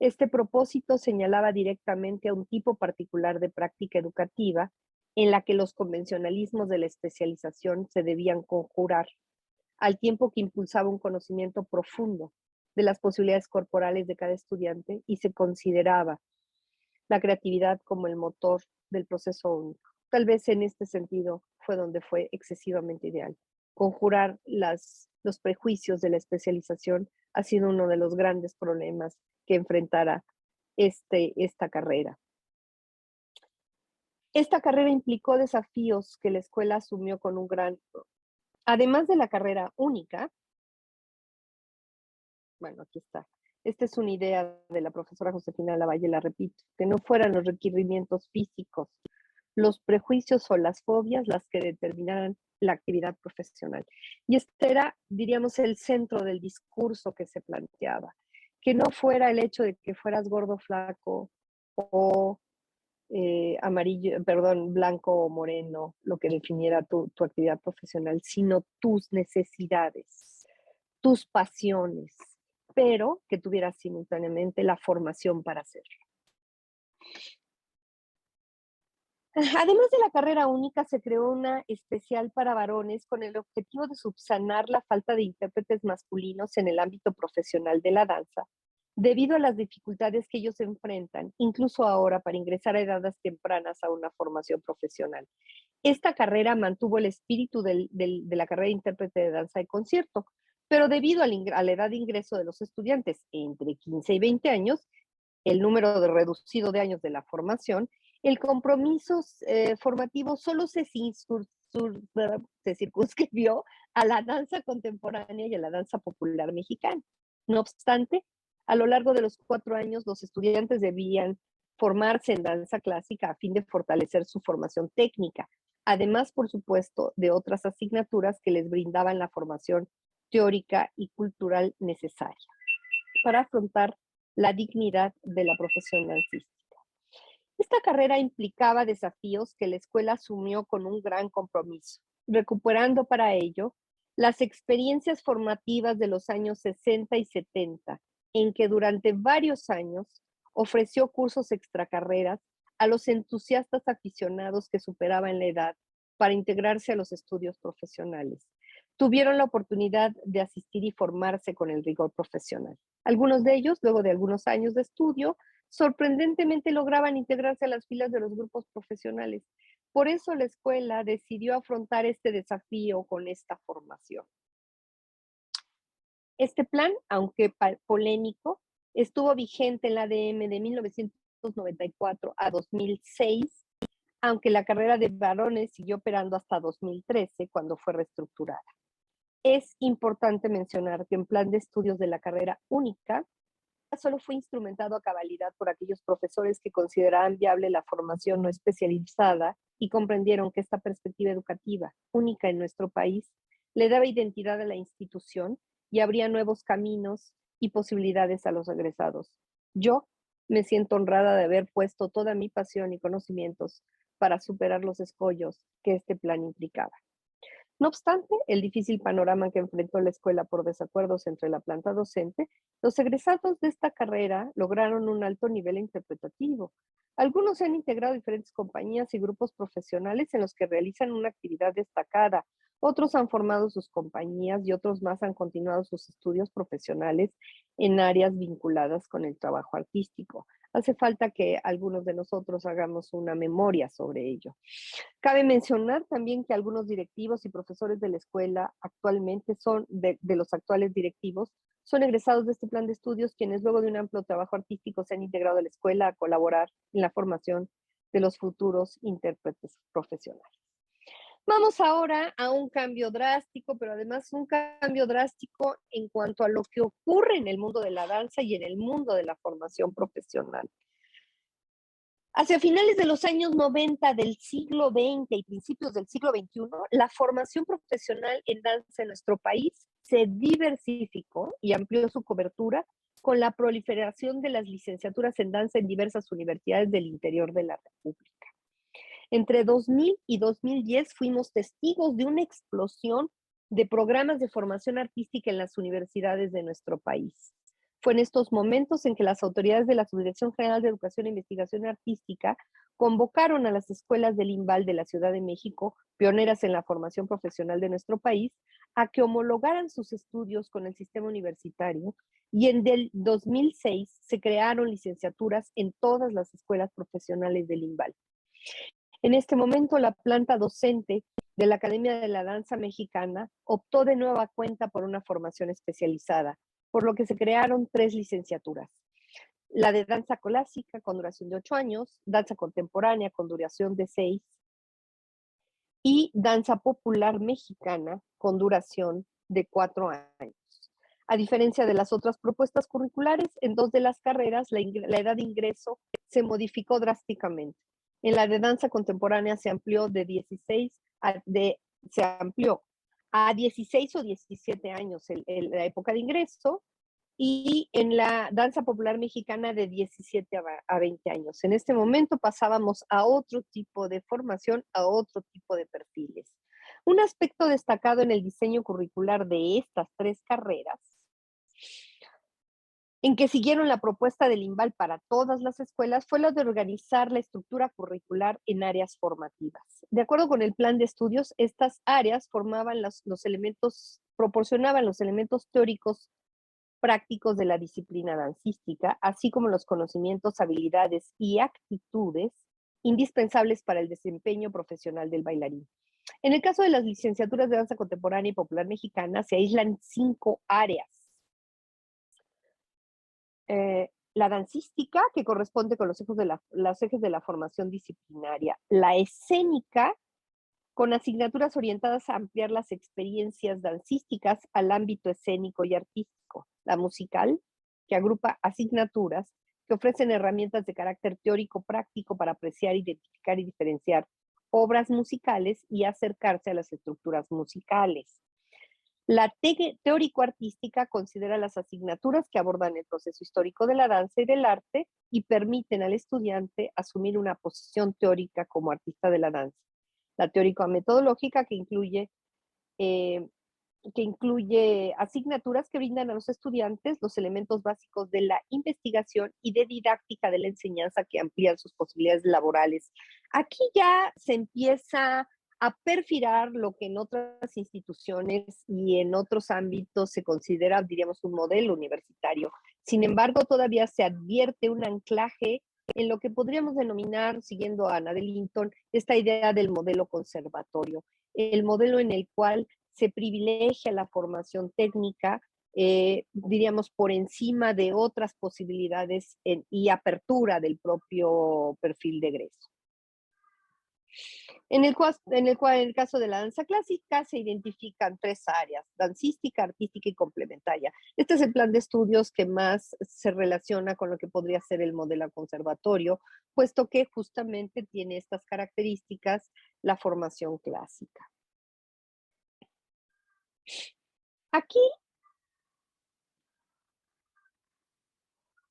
Este propósito señalaba directamente a un tipo particular de práctica educativa en la que los convencionalismos de la especialización se debían conjurar, al tiempo que impulsaba un conocimiento profundo de las posibilidades corporales de cada estudiante y se consideraba la creatividad como el motor del proceso único. Tal vez en este sentido fue donde fue excesivamente ideal. Conjurar los prejuicios de la especialización ha sido uno de los grandes problemas que enfrentará esta carrera. Esta carrera implicó desafíos que la escuela asumió con un gran... Además de la carrera única, bueno, aquí está. Esta es una idea de la profesora Josefina Lavalle, la repito, que no fueran los requerimientos físicos, los prejuicios o las fobias las que determinaran la actividad profesional. Y este era, diríamos, el centro del discurso que se planteaba, que no fuera el hecho de que fueras gordo, flaco o blanco o moreno, lo que definiera tu actividad profesional, sino tus necesidades, tus pasiones, pero que tuvieras simultáneamente la formación para hacerlo. Además de la carrera única, se creó una especial para varones con el objetivo de subsanar la falta de intérpretes masculinos en el ámbito profesional de la danza, debido a las dificultades que ellos enfrentan, incluso ahora, para ingresar a edades tempranas a una formación profesional. Esta carrera mantuvo el espíritu de la carrera de intérprete de danza de concierto, pero debido a la edad de ingreso de los estudiantes entre 15 y 20 años, el número de reducido de años de la formación, el compromiso formativo solo se circunscribió a la danza contemporánea y a la danza popular mexicana. No obstante, a lo largo de los 4 años, los estudiantes debían formarse en danza clásica a fin de fortalecer su formación técnica, además, por supuesto, de otras asignaturas que les brindaban la formación teórica y cultural necesaria para afrontar la dignidad de la profesión dancística. Esta carrera implicaba desafíos que la escuela asumió con un gran compromiso, recuperando para ello las experiencias formativas de los años 60 y 70, en que durante varios años ofreció cursos extracarreras a los entusiastas aficionados que superaban la edad para integrarse a los estudios profesionales. Tuvieron la oportunidad de asistir y formarse con el rigor profesional. Algunos de ellos, luego de algunos años de estudio, sorprendentemente lograban integrarse a las filas de los grupos profesionales. Por eso la escuela decidió afrontar este desafío con esta formación. Este plan, aunque polémico, estuvo vigente en la ADM de 1994 a 2006, aunque la carrera de varones siguió operando hasta 2013, cuando fue reestructurada. Es importante mencionar que en plan de estudios de la carrera única, solo fue instrumentado a cabalidad por aquellos profesores que consideraban viable la formación no especializada y comprendieron que esta perspectiva educativa, única en nuestro país, le daba identidad a la institución y abría nuevos caminos y posibilidades a los egresados. Yo me siento honrada de haber puesto toda mi pasión y conocimientos para superar los escollos que este plan implicaba. No obstante, el difícil panorama que enfrentó la escuela por desacuerdos entre la planta docente, los egresados de esta carrera lograron un alto nivel interpretativo. Algunos se han integrado a diferentes compañías y grupos profesionales en los que realizan una actividad destacada. Otros han formado sus compañías y otros más han continuado sus estudios profesionales en áreas vinculadas con el trabajo artístico. Hace falta que algunos de nosotros hagamos una memoria sobre ello. Cabe mencionar también que algunos directivos y profesores de la escuela actualmente son, de los actuales directivos, son egresados de este plan de estudios, quienes luego de un amplio trabajo artístico se han integrado a la escuela a colaborar en la formación de los futuros intérpretes profesionales. Vamos ahora a un cambio drástico, pero además un cambio drástico en cuanto a lo que ocurre en el mundo de la danza y en el mundo de la formación profesional. Hacia finales de los años 90 del siglo XX y principios del siglo XXI, la formación profesional en danza en nuestro país se diversificó y amplió su cobertura con la proliferación de las licenciaturas en danza en diversas universidades del interior de la República. Entre 2000 y 2010 fuimos testigos de una explosión de programas de formación artística en las universidades de nuestro país. Fue en estos momentos en que las autoridades de la Subdirección General de Educación e Investigación Artística convocaron a las escuelas del INVAL de la Ciudad de México, pioneras en la formación profesional de nuestro país, a que homologaran sus estudios con el sistema universitario, y en el 2006 se crearon licenciaturas en todas las escuelas profesionales del INVAL. En este momento, la planta docente de la Academia de la Danza Mexicana optó de nueva cuenta por una formación especializada, por lo que se crearon 3 licenciaturas. La de danza clásica con duración de 8 años, danza contemporánea con duración de 6 y danza popular mexicana con duración de 4 años. A diferencia de las otras propuestas curriculares, en 2 de las carreras la edad de ingreso se modificó drásticamente. En la de danza contemporánea se amplió a 16 o 17 años la época de ingreso, y en la danza popular mexicana de 17 a 20 años. En este momento pasábamos a otro tipo de formación, a otro tipo de perfiles. Un aspecto destacado en el diseño curricular de estas 3 carreras en que siguieron la propuesta del INVAL para todas las escuelas fue la de organizar la estructura curricular en áreas formativas. De acuerdo con el plan de estudios, estas áreas formaban los elementos, proporcionaban los elementos teóricos prácticos de la disciplina dancística, así como los conocimientos, habilidades y actitudes indispensables para el desempeño profesional del bailarín. En el caso de las licenciaturas de danza contemporánea y popular mexicana, se aíslan 5 áreas. La dancística, que corresponde con los ejes de la formación disciplinaria. La escénica, con asignaturas orientadas a ampliar las experiencias dancísticas al ámbito escénico y artístico. La musical, que agrupa asignaturas que ofrecen herramientas de carácter teórico-práctico para apreciar, identificar y diferenciar obras musicales y acercarse a las estructuras musicales. La teórico-artística considera las asignaturas que abordan el proceso histórico de la danza y del arte y permiten al estudiante asumir una posición teórica como artista de la danza. La teórico-metodológica, que incluye asignaturas que brindan a los estudiantes los elementos básicos de la investigación y de didáctica de la enseñanza que amplían sus posibilidades laborales. Aquí ya se empieza a perfilar lo que en otras instituciones y en otros ámbitos se considera, diríamos, un modelo universitario. Sin embargo, todavía se advierte un anclaje en lo que podríamos denominar, siguiendo a Ana de Linton, esta idea del modelo conservatorio, el modelo en el cual se privilegia la formación técnica, diríamos, por encima de otras posibilidades y apertura del propio perfil de egreso. En el caso de la danza clásica se identifican 3 áreas: dancística, artística y complementaria. Este es el plan de estudios que más se relaciona con lo que podría ser el modelo conservatorio, puesto que justamente tiene estas características la formación clásica.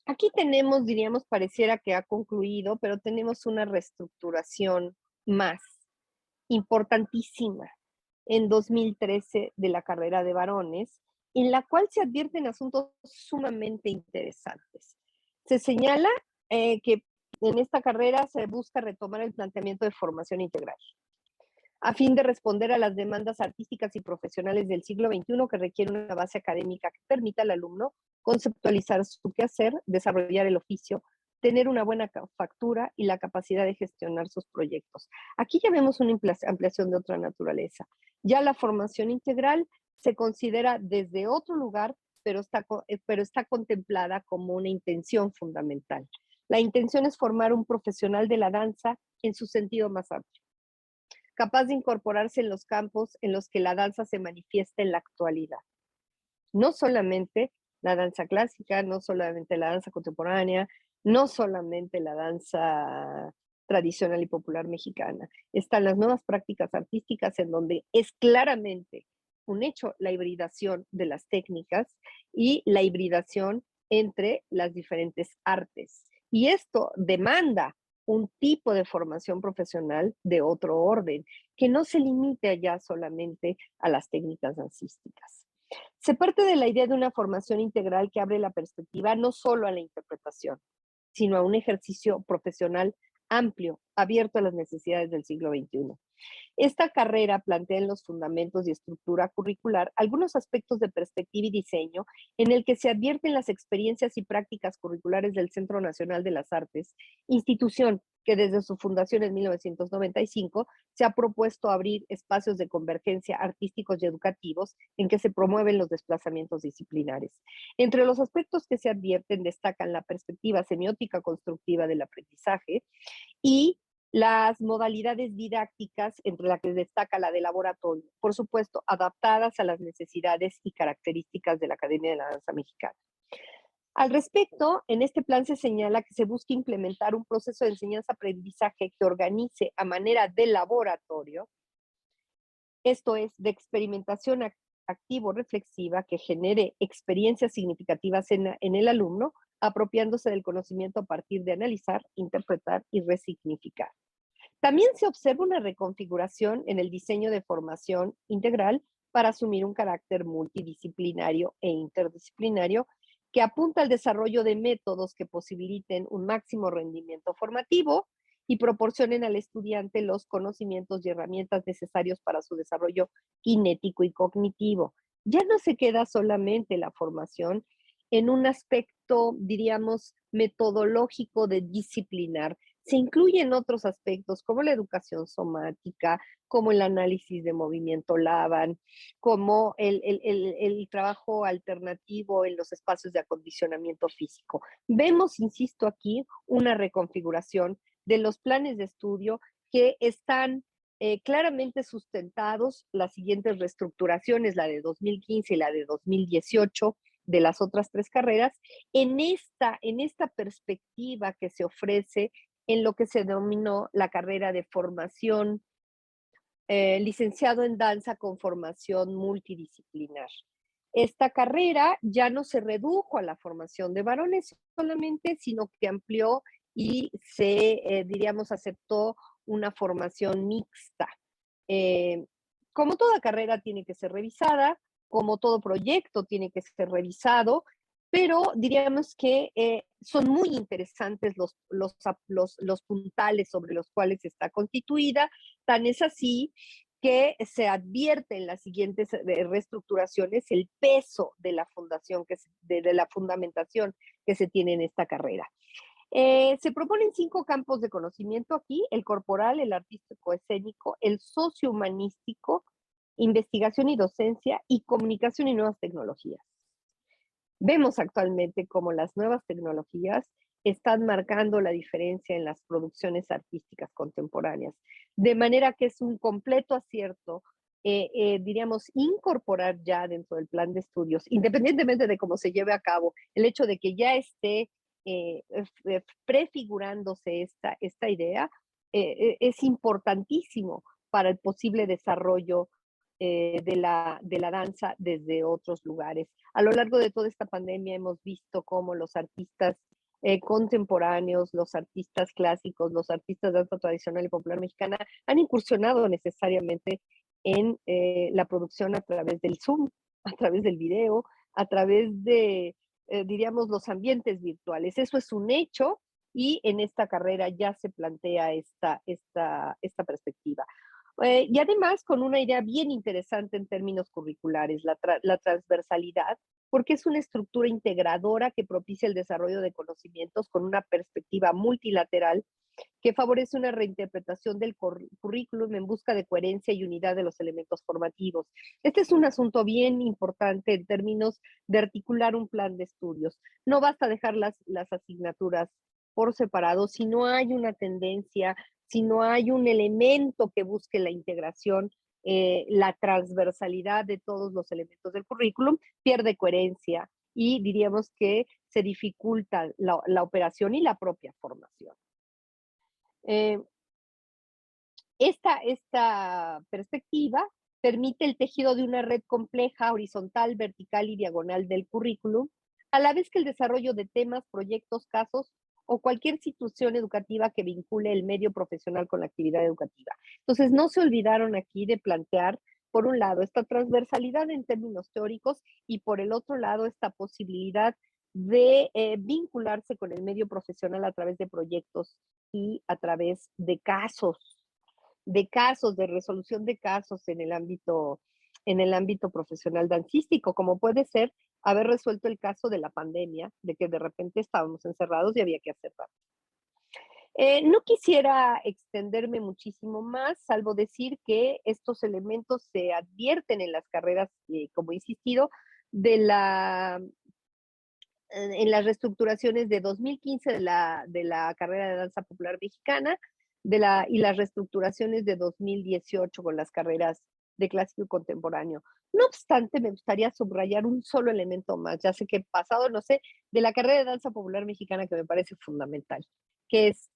Aquí tenemos, diríamos, pareciera que ha concluido, pero tenemos una reestructuración más importantísima en 2013 de la carrera de varones, en la cual se advierten asuntos sumamente interesantes. Se señala que en esta carrera se busca retomar el planteamiento de formación integral, a fin de responder a las demandas artísticas y profesionales del siglo XXI, que requiere una base académica que permita al alumno conceptualizar su quehacer, desarrollar el oficio, tener una buena factura y la capacidad de gestionar sus proyectos. Aquí ya vemos una ampliación de otra naturaleza. Ya la formación integral se considera desde otro lugar, pero está contemplada como una intención fundamental. La intención es formar un profesional de la danza en su sentido más amplio, capaz de incorporarse en los campos en los que la danza se manifiesta en la actualidad. No solamente la danza clásica, no solamente la danza contemporánea, no solamente la danza tradicional y popular mexicana. Están las nuevas prácticas artísticas en donde es claramente un hecho la hibridación de las técnicas y la hibridación entre las diferentes artes. Y esto demanda un tipo de formación profesional de otro orden, que no se limite ya solamente a las técnicas dancísticas. Se parte de la idea de una formación integral que abre la perspectiva no solo a la interpretación, sino a un ejercicio profesional amplio, abierto a las necesidades del siglo XXI. Esta carrera plantea en los fundamentos y estructura curricular algunos aspectos de perspectiva y diseño en el que se advierten las experiencias y prácticas curriculares del Centro Nacional de las Artes, institución que desde su fundación en 1995 se ha propuesto abrir espacios de convergencia artísticos y educativos en que se promueven los desplazamientos disciplinares. Entre los aspectos que se advierten destacan la perspectiva semiótica constructiva del aprendizaje y las modalidades didácticas, entre las que destaca la de laboratorio, por supuesto, adaptadas a las necesidades y características de la Academia de la Danza Mexicana. Al respecto, en este plan se señala que se busca implementar un proceso de enseñanza-aprendizaje que organice a manera de laboratorio, esto es, de experimentación activo-reflexiva, que genere experiencias significativas en el alumno, apropiándose del conocimiento a partir de analizar, interpretar y resignificar. También se observa una reconfiguración en el diseño de formación integral para asumir un carácter multidisciplinario e interdisciplinario que apunta al desarrollo de métodos que posibiliten un máximo rendimiento formativo y proporcionen al estudiante los conocimientos y herramientas necesarios para su desarrollo kinético y cognitivo. Ya no se queda solamente la formación en un aspecto, diríamos, metodológico de disciplinar. Se incluyen otros aspectos como la educación somática, como el análisis de movimiento LAVAN, como el trabajo alternativo en los espacios de acondicionamiento físico. Vemos, insisto aquí, una reconfiguración de los planes de estudio que están claramente sustentados, las siguientes reestructuraciones, la de 2015 y la de 2018, de las otras 3 carreras, en esta perspectiva que se ofrece en lo que se denominó la carrera de formación, licenciado en danza con formación multidisciplinar. Esta carrera ya no se redujo a la formación de varones solamente, sino que amplió y diríamos, aceptó una formación mixta. Eh, Como toda carrera tiene que ser revisada, como todo proyecto tiene que ser revisado, pero diríamos que son muy interesantes los puntales sobre los cuales está constituida. Tan es así que se advierte en las siguientes reestructuraciones el peso de la fundación, de la fundamentación que se tiene en esta carrera. Se proponen 5 campos de conocimiento aquí: el corporal, el artístico escénico, el sociohumanístico, investigación y docencia, y comunicación y nuevas tecnologías. Vemos actualmente cómo las nuevas tecnologías están marcando la diferencia en las producciones artísticas contemporáneas, de manera que es un completo acierto, diríamos, incorporar ya dentro del plan de estudios, independientemente de cómo se lleve a cabo, el hecho de que ya esté prefigurándose esta idea, es importantísimo para el posible desarrollo de la danza desde otros lugares. A lo largo de toda esta pandemia hemos visto cómo los artistas contemporáneos, los artistas clásicos, los artistas de danza tradicional y popular mexicana han incursionado necesariamente en la producción a través del Zoom, a través del video, a través de, diríamos, los ambientes virtuales. Eso es un hecho y en esta carrera ya se plantea esta perspectiva. Y además con una idea bien interesante en términos curriculares, la transversalidad, porque es una estructura integradora que propicia el desarrollo de conocimientos con una perspectiva multilateral que favorece una reinterpretación del currículum en busca de coherencia y unidad de los elementos formativos. Este es un asunto bien importante en términos de articular un plan de estudios. No basta dejar las asignaturas por separado si no hay una tendencia, si no hay un elemento que busque la integración, la transversalidad de todos los elementos del currículum, pierde coherencia y diríamos que se dificulta la operación y la propia formación. Eh, esta perspectiva permite el tejido de una red compleja, horizontal, vertical y diagonal del currículum, a la vez que el desarrollo de temas, proyectos, casos o cualquier situación educativa que vincule el medio profesional con la actividad educativa. Entonces, no se olvidaron aquí de plantear, por un lado, esta transversalidad en términos teóricos y por el otro lado, esta posibilidad de vincularse con el medio profesional a través de proyectos y a través de casos, de resolución de casos en el ámbito profesional dancístico, como puede ser haber resuelto el caso de la pandemia, de que de repente estábamos encerrados y había que hacer algo. No quisiera extenderme muchísimo más, salvo decir que estos elementos se advierten en las carreras, como he insistido, en las reestructuraciones de 2015 de la carrera de danza popular mexicana y las reestructuraciones de 2018 con las carreras de clásico y contemporáneo. No obstante, me gustaría subrayar un solo elemento más, ya sé que he pasado, no sé, de la carrera de danza popular mexicana que me parece fundamental, que es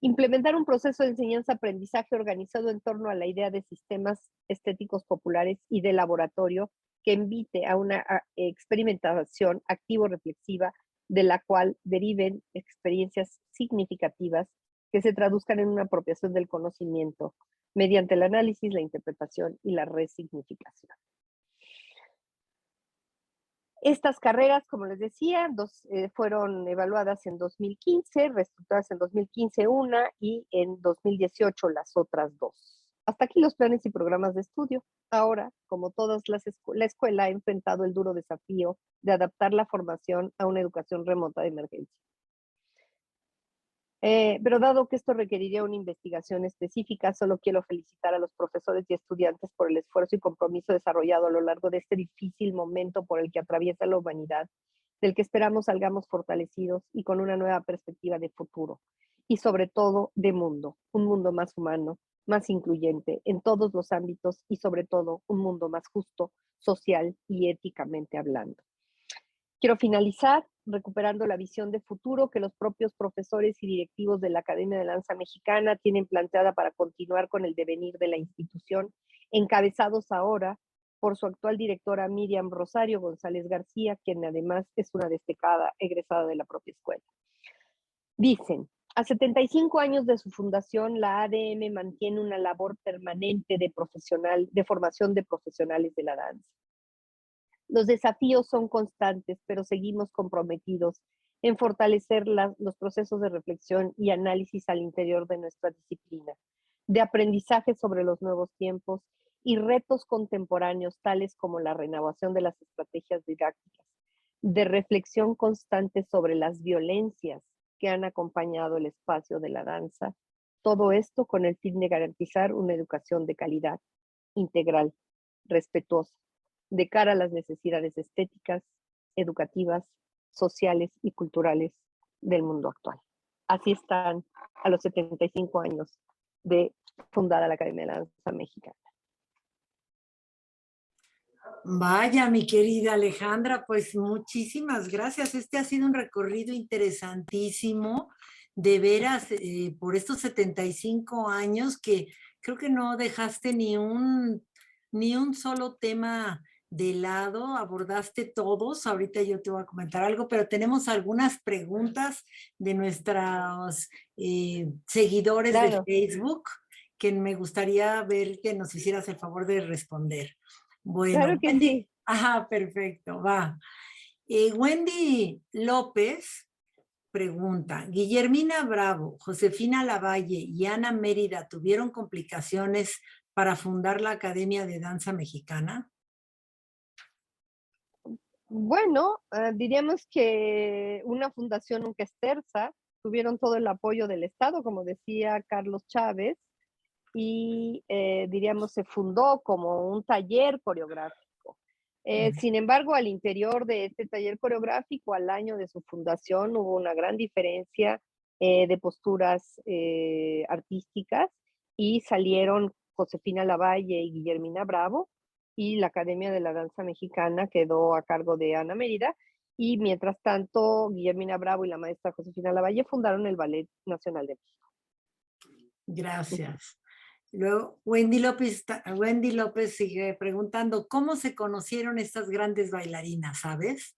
implementar un proceso de enseñanza-aprendizaje organizado en torno a la idea de sistemas estéticos populares y de laboratorio que invite a una experimentación activo-reflexiva de la cual deriven experiencias significativas que se traduzcan en una apropiación del conocimiento mediante el análisis, la interpretación y la resignificación. Estas carreras, como les decía, fueron evaluadas en 2015, reestructuradas en 2015 una y en 2018 las otras dos. Hasta aquí los planes y programas de estudio. Ahora, como todas la escuela ha enfrentado el duro desafío de adaptar la formación a una educación remota de emergencia. Pero dado que esto requeriría una investigación específica, solo quiero felicitar a los profesores y estudiantes por el esfuerzo y compromiso desarrollado a lo largo de este difícil momento por el que atraviesa la humanidad, del que esperamos salgamos fortalecidos y con una nueva perspectiva de futuro, y sobre todo de mundo, un mundo más humano, más incluyente en todos los ámbitos y sobre todo un mundo más justo, social y éticamente hablando. Quiero finalizar recuperando la visión de futuro que los propios profesores y directivos de la Academia de Danza Mexicana tienen planteada para continuar con el devenir de la institución, encabezados ahora por su actual directora Miriam Rosario González García, quien además es una destacada egresada de la propia escuela. Dicen, a 75 años de su fundación, la ADM mantiene una labor permanente de formación de profesionales de la danza. Los desafíos son constantes, pero seguimos comprometidos en fortalecer los procesos de reflexión y análisis al interior de nuestra disciplina, de aprendizaje sobre los nuevos tiempos y retos contemporáneos tales como la renovación de las estrategias didácticas, de reflexión constante sobre las violencias que han acompañado el espacio de la danza, todo esto con el fin de garantizar una educación de calidad, integral, respetuosa, de cara a las necesidades estéticas, educativas, sociales y culturales del mundo actual. Así están a los 75 años de fundada la Academia de la Danza Mexicana.
Vaya, mi querida Alejandra, pues muchísimas gracias. Este ha sido un recorrido interesantísimo, de veras, por estos 75 años que creo que no dejaste ni un solo tema de lado, abordaste todos. Ahorita yo te voy a comentar algo, pero tenemos algunas preguntas de nuestros seguidores de
Claro.
Facebook que me gustaría ver que nos hicieras el favor de responder.
Claro
Bueno,
que
Wendy,
sí.
ajá, perfecto, va. Wendy López pregunta, ¿Guillermina Bravo, Josefina Lavalle y Ana Mérida tuvieron complicaciones para fundar la Academia de Danza Mexicana?
Bueno, diríamos que una fundación nunca es tersa, tuvieron todo el apoyo del Estado, como decía Carlos Chávez, y diríamos se fundó como un taller coreográfico. Sin embargo, al interior de este taller coreográfico, al año de su fundación, hubo una gran diferencia de posturas artísticas y salieron Josefina Lavalle y Guillermina Bravo, y la Academia de la Danza Mexicana quedó a cargo de Ana Mérida, y mientras tanto, Guillermina Bravo y la maestra Josefina Lavalle fundaron el Ballet Nacional de México.
Gracias. Luego, Wendy López sigue preguntando, ¿cómo se conocieron estas grandes bailarinas, sabes?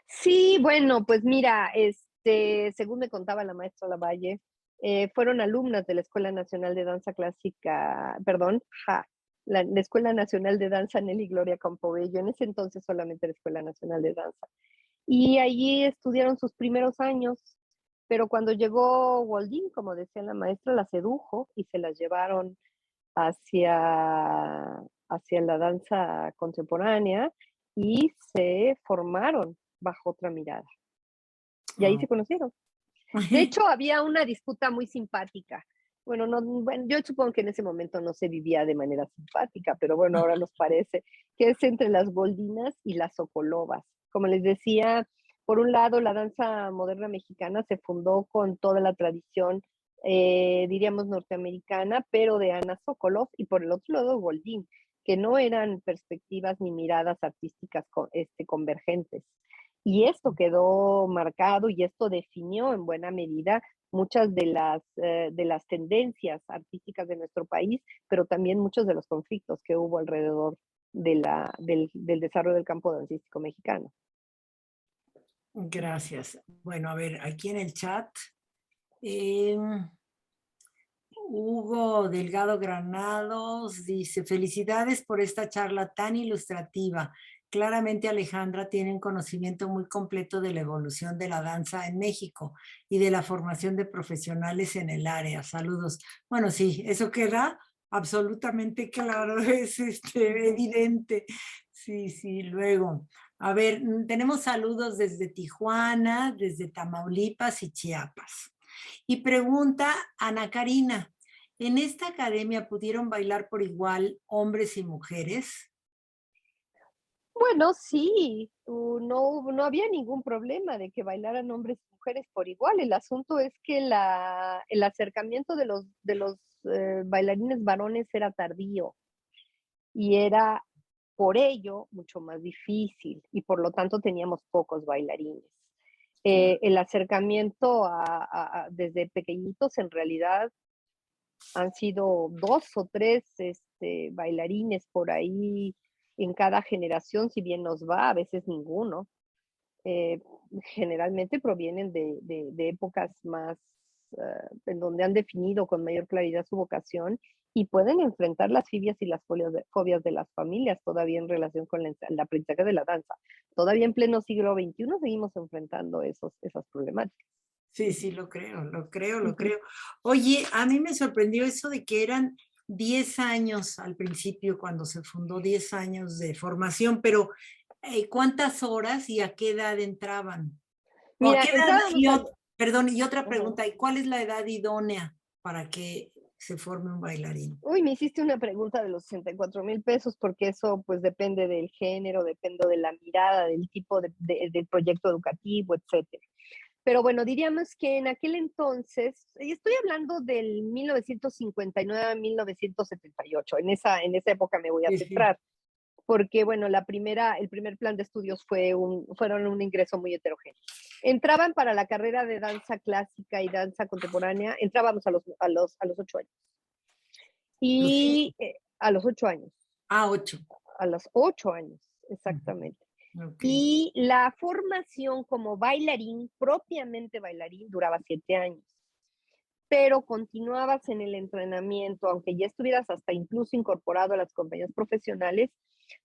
Sí, bueno, pues mira, según me contaba la maestra Lavalle, fueron alumnas de la Escuela Nacional de Danza Clásica, perdón, la Escuela Nacional de Danza Nelly Gloria Campobello, en ese entonces solamente la Escuela Nacional de Danza. Y allí estudiaron sus primeros años, pero cuando llegó Waldín, como decía la maestra, la sedujo y se las llevaron hacia, hacia la danza contemporánea y se formaron bajo otra mirada. Y ahí
Oh.
se conocieron. De hecho, había una disputa muy simpática. Bueno, yo supongo que en ese momento no se vivía de manera simpática, pero bueno, ahora nos parece que es entre las Goldinas y las Sokolovas. Como les decía, por un lado, la danza moderna mexicana se fundó con toda la tradición, diríamos, norteamericana, pero de Ana Sokolov, y por el otro lado, Goldín, que no eran perspectivas ni miradas artísticas convergentes. Y esto quedó marcado y esto definió en buena medida muchas de las tendencias artísticas de nuestro país, pero también muchos de los conflictos que hubo alrededor del desarrollo del campo dancístico mexicano.
Gracias. Bueno, a ver, aquí en el chat, Hugo Delgado Granados dice, felicidades por esta charla tan ilustrativa. Claramente, Alejandra tiene un conocimiento muy completo de la evolución de la danza en México y de la formación de profesionales en el área. Saludos. Bueno, sí, eso queda absolutamente claro, es evidente. Sí, sí, luego. A ver, tenemos saludos desde Tijuana, desde Tamaulipas y Chiapas. Y pregunta Ana Karina, ¿en esta academia pudieron bailar por igual hombres y mujeres?
Bueno, sí, no había ningún problema de que bailaran hombres y mujeres por igual. El asunto es que el acercamiento de los bailarines varones era tardío y era por ello mucho más difícil y por lo tanto teníamos pocos bailarines. El acercamiento desde pequeñitos en realidad han sido 2 o 3 bailarines por ahí en cada generación, si bien nos va, a veces ninguno. Eh, Generalmente provienen de épocas más en donde han definido con mayor claridad su vocación y pueden enfrentar las fibias y las fobias de las familias todavía en relación con el aprendizaje de la danza. Todavía en pleno siglo XXI seguimos enfrentando esas problemáticas.
Sí, sí, lo creo, lo creo, lo creo. Oye, a mí me sorprendió eso de que eran 10 años al principio, cuando se fundó, 10 años de formación, pero ¿cuántas horas y a qué edad entraban? ¿O a
Mira,
qué edad?
entrábamos al...
Perdón, y otra
Ajá.
pregunta, ¿y cuál es la edad idónea para que se forme un bailarín?
Uy, me hiciste una pregunta de los 64,000 pesos, porque eso pues depende del género, depende de la mirada, del tipo del proyecto educativo, etcétera. Pero bueno, diríamos que en aquel entonces, y estoy hablando del 1959 a 1978, en esa época me voy a
Sí, sí.
centrar, porque bueno, el primer plan de estudios fueron un ingreso muy heterogéneo. Entraban para la carrera de danza clásica y danza contemporánea, entrábamos a los 8 años.
Lucía.
Y a los 8 años,
Ah, 8.
a los 8 años, exactamente.
Ok.
Y la formación como bailarín, propiamente bailarín, duraba 7 años, pero continuabas en el entrenamiento, aunque ya estuvieras hasta incluso incorporado a las compañías profesionales,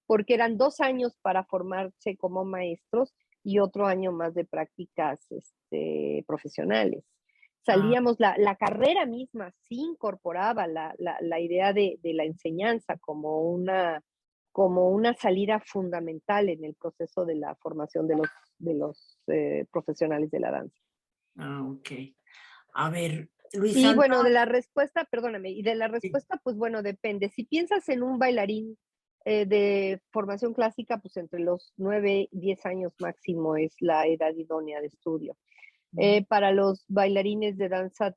porque eran 2 años para formarse como maestros y otro año más de prácticas profesionales.
Ah,
Salíamos, la carrera misma sí incorporaba la idea de la enseñanza como una salida fundamental en el proceso de la formación de los profesionales de la danza.
ok. A ver, Luis
Y
Santo.
bueno, de la respuesta, perdóname, y de la respuesta, pues bueno, depende. Si piensas en un bailarín de formación clásica, pues entre los 9 y 10 años máximo es la edad idónea de estudio. Para los bailarines de danza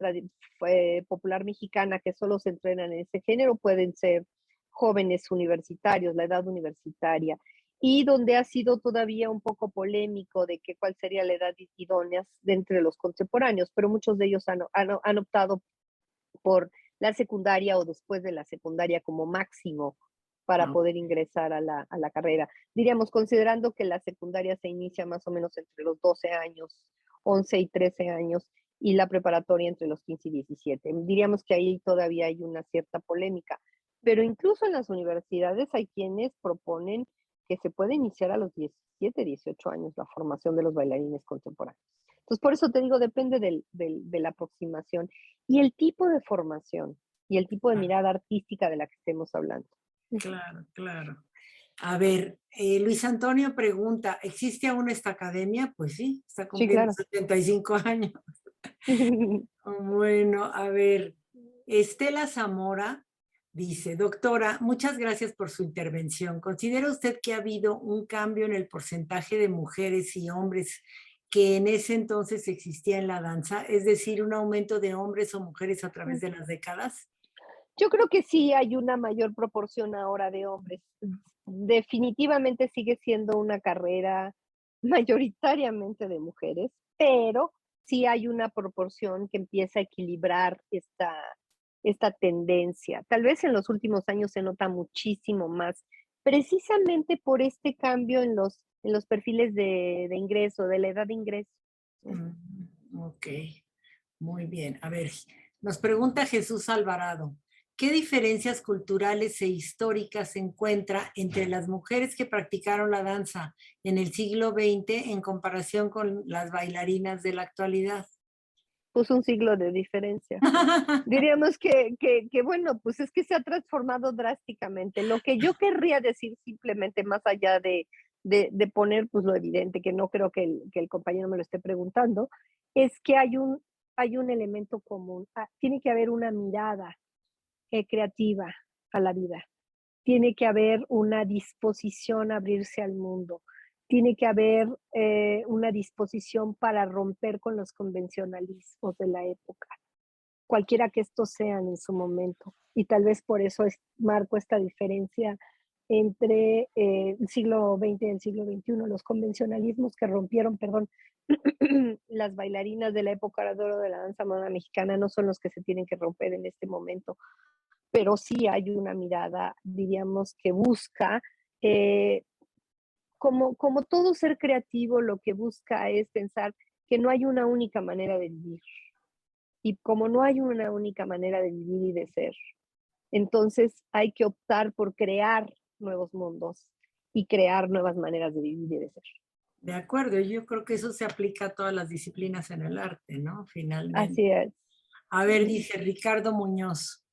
popular mexicana que solo se entrenan en ese género, pueden ser jóvenes universitarios, la edad universitaria, y donde ha sido todavía un poco polémico de que cuál sería la edad idónea de entre los contemporáneos, pero muchos de ellos han optado por la secundaria o después de la secundaria como máximo para
Ah,
poder ingresar a la carrera. Diríamos, considerando que la secundaria se inicia más o menos entre los 12 años, 11 y 13 años, y la preparatoria entre los 15 y 17. Diríamos que ahí todavía hay una cierta polémica, pero incluso en las universidades hay quienes proponen que se puede iniciar a los 17, 18 años la formación de los bailarines contemporáneos. Entonces, por eso te digo, depende de la aproximación y el tipo de formación y el tipo de
claro,
mirada artística de la que estemos hablando.
claro, claro. A ver, Luis Antonio pregunta, ¿existe aún esta academia? Pues sí, está
Sí,
cumpliendo
claro.
75 años. Bueno, a ver, Estela Zamora dice, doctora, muchas gracias por su intervención. ¿Considera usted que ha habido un cambio en el porcentaje de mujeres y hombres que en ese entonces existía en la danza? Es decir, un aumento de hombres o mujeres a través de las décadas.
Yo creo que sí hay una mayor proporción ahora de hombres. Definitivamente sigue siendo una carrera mayoritariamente de mujeres, pero sí hay una proporción que empieza a equilibrar esta tendencia. Tal vez en los últimos años se nota muchísimo más, precisamente por este cambio en los perfiles de ingreso, de la edad de ingreso.
Ok, muy bien. A ver, nos pregunta Jesús Alvarado. ¿Qué diferencias culturales e históricas se encuentra entre las mujeres que practicaron la danza en el siglo XX en comparación con las bailarinas de la actualidad?
Pues un siglo de diferencia. Diríamos bueno, pues es que se ha transformado drásticamente. Lo que yo querría decir simplemente, más allá de poner pues lo evidente, que no creo que el compañero me lo esté preguntando, es que hay un elemento común. Tiene que haber una mirada creativa a la vida. Tiene que haber una disposición a abrirse al mundo. Tiene que haber una disposición para romper con los convencionalismos de la época, cualquiera que estos sean en su momento. Y tal vez por eso marco esta diferencia entre el siglo XX y el siglo XXI, los convencionalismos que rompieron, perdón, las bailarinas de la época de oro de la danza moderna mexicana no son los que se tienen que romper en este momento, pero sí hay una mirada, diríamos, que busca, eh, como todo ser creativo, lo que busca es pensar que no hay una única manera de vivir. Y como no hay una única manera de vivir y de ser, entonces hay que optar por crear nuevos mundos y crear nuevas maneras de vivir y de ser.
De acuerdo, yo creo que eso se aplica a todas las disciplinas en el arte, ¿no? Finalmente.
Así es.
A ver, dice Ricardo Muñoz,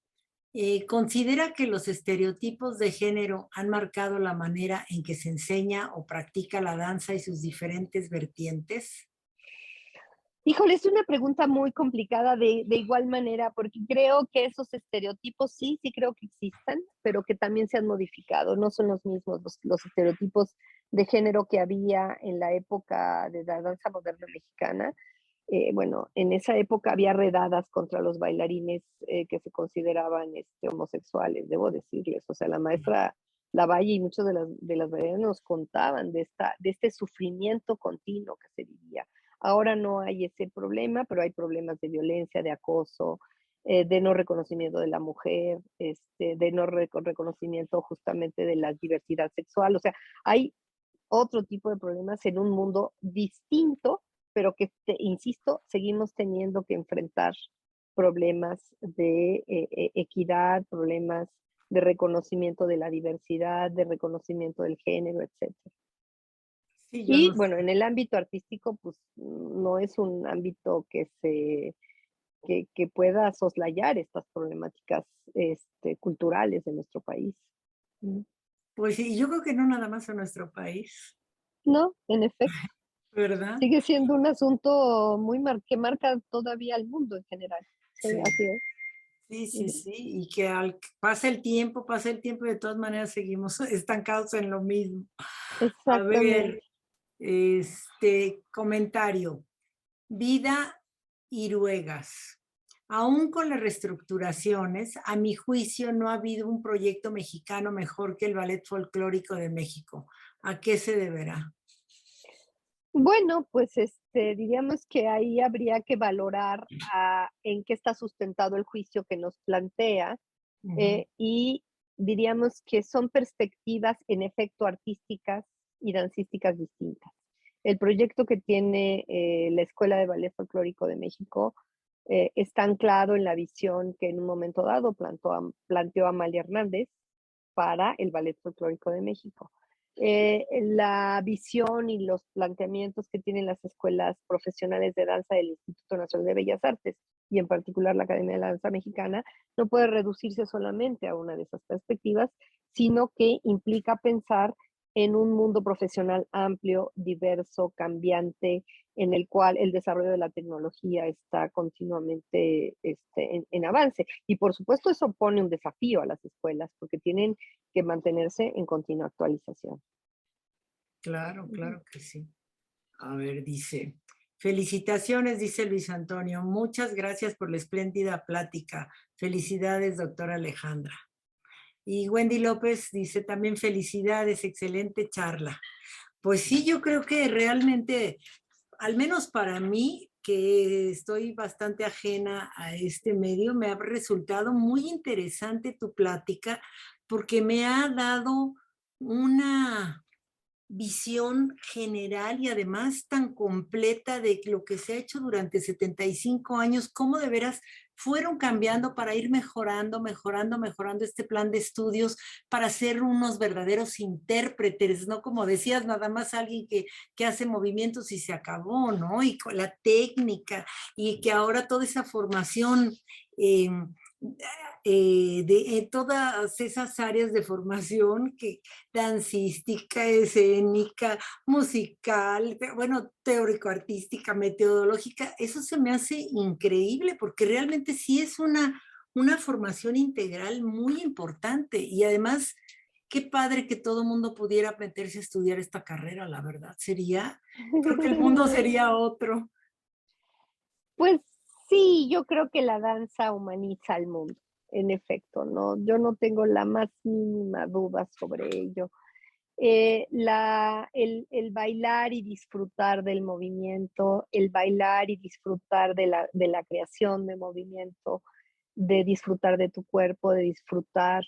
¿considera que los estereotipos de género han marcado la manera en que se enseña o practica la danza y sus diferentes vertientes?
Híjole, es una pregunta muy complicada de igual manera, porque creo que esos estereotipos sí creo que existan, pero que también se han modificado. No son los mismos los estereotipos de género que había en la época de la danza moderna mexicana. Bueno, en esa época había redadas contra los bailarines que se consideraban homosexuales, debo decirles. O sea, la maestra Lavalle y muchos de las bailarinas nos contaban de este sufrimiento continuo que se vivía. Ahora no hay ese problema, pero hay problemas de violencia, de acoso, de no reconocimiento de la mujer, de no reconocimiento justamente de la diversidad sexual. O sea, hay otro tipo de problemas en un mundo distinto, pero que, insisto, seguimos teniendo que enfrentar problemas de equidad, problemas de reconocimiento de la diversidad, de reconocimiento del género, etcétera.
Sí, yo
Y
no
bueno,
sé.
en el ámbito artístico, pues no es un ámbito que pueda soslayar estas problemáticas culturales de nuestro país. Mm.
Pues sí, yo creo que no nada más en nuestro país,
No, en efecto,
¿verdad?
sigue siendo un asunto que marca todavía al mundo en general. Sí,
Sí,
así es.
sí, sí,
Mm.
sí. Y que al pasa el tiempo y de todas maneras seguimos estancados en lo mismo. A
Exactamente.
ver, comentario. Vida Iruegas. Aún con las reestructuraciones, a mi juicio no ha habido un proyecto mexicano mejor que el Ballet Folclórico de México. ¿A qué se deberá?
Bueno, pues diríamos que ahí habría que valorar en qué está sustentado el juicio que nos plantea
Ujú.
y diríamos que son perspectivas en efecto artísticas y dancísticas distintas. El proyecto que tiene la Escuela de Ballet Folclórico de México está anclado en la visión que en un momento dado planteó Amalia Hernández para el Ballet Folclórico de México. La visión y los planteamientos que tienen las escuelas profesionales de danza del Instituto Nacional de Bellas Artes y en particular la Academia de la Danza Mexicana no puede reducirse solamente a una de esas perspectivas, sino que implica pensar en un mundo profesional amplio, diverso, cambiante, en el cual el desarrollo de la tecnología está continuamente en avance. Y por supuesto eso pone un desafío a las escuelas porque tienen que mantenerse en continua actualización.
Claro, claro que sí. A ver, dice, felicitaciones, dice Luis Antonio. Muchas gracias por la espléndida plática. Felicidades, doctora Alejandra. Y Wendy López dice también felicidades, excelente charla. Pues sí, yo creo que realmente, al menos para mí, que estoy bastante ajena a este medio, me ha resultado muy interesante tu plática porque me ha dado una visión general y además tan completa de lo que se ha hecho durante 75 años, cómo de veras fueron cambiando para ir mejorando, mejorando, mejorando este plan de estudios para ser unos verdaderos intérpretes, no como decías, nada más alguien que hace movimientos y se acabó, ¿no? Y con la técnica y que ahora toda esa formación eh, de todas esas áreas de formación que dancística, escénica, musical, bueno, teórico-artística, metodológica, eso se me hace increíble porque realmente sí es una formación integral muy importante y además, qué padre que todo mundo pudiera meterse a estudiar esta carrera, la verdad, sería, creo que el mundo sería otro.
Pues sí, yo creo que la danza humaniza al mundo, en efecto, ¿no? Yo no tengo la más mínima duda sobre ello. El bailar y disfrutar del movimiento, el bailar y disfrutar de la creación de movimiento, de disfrutar de tu cuerpo, de disfrutar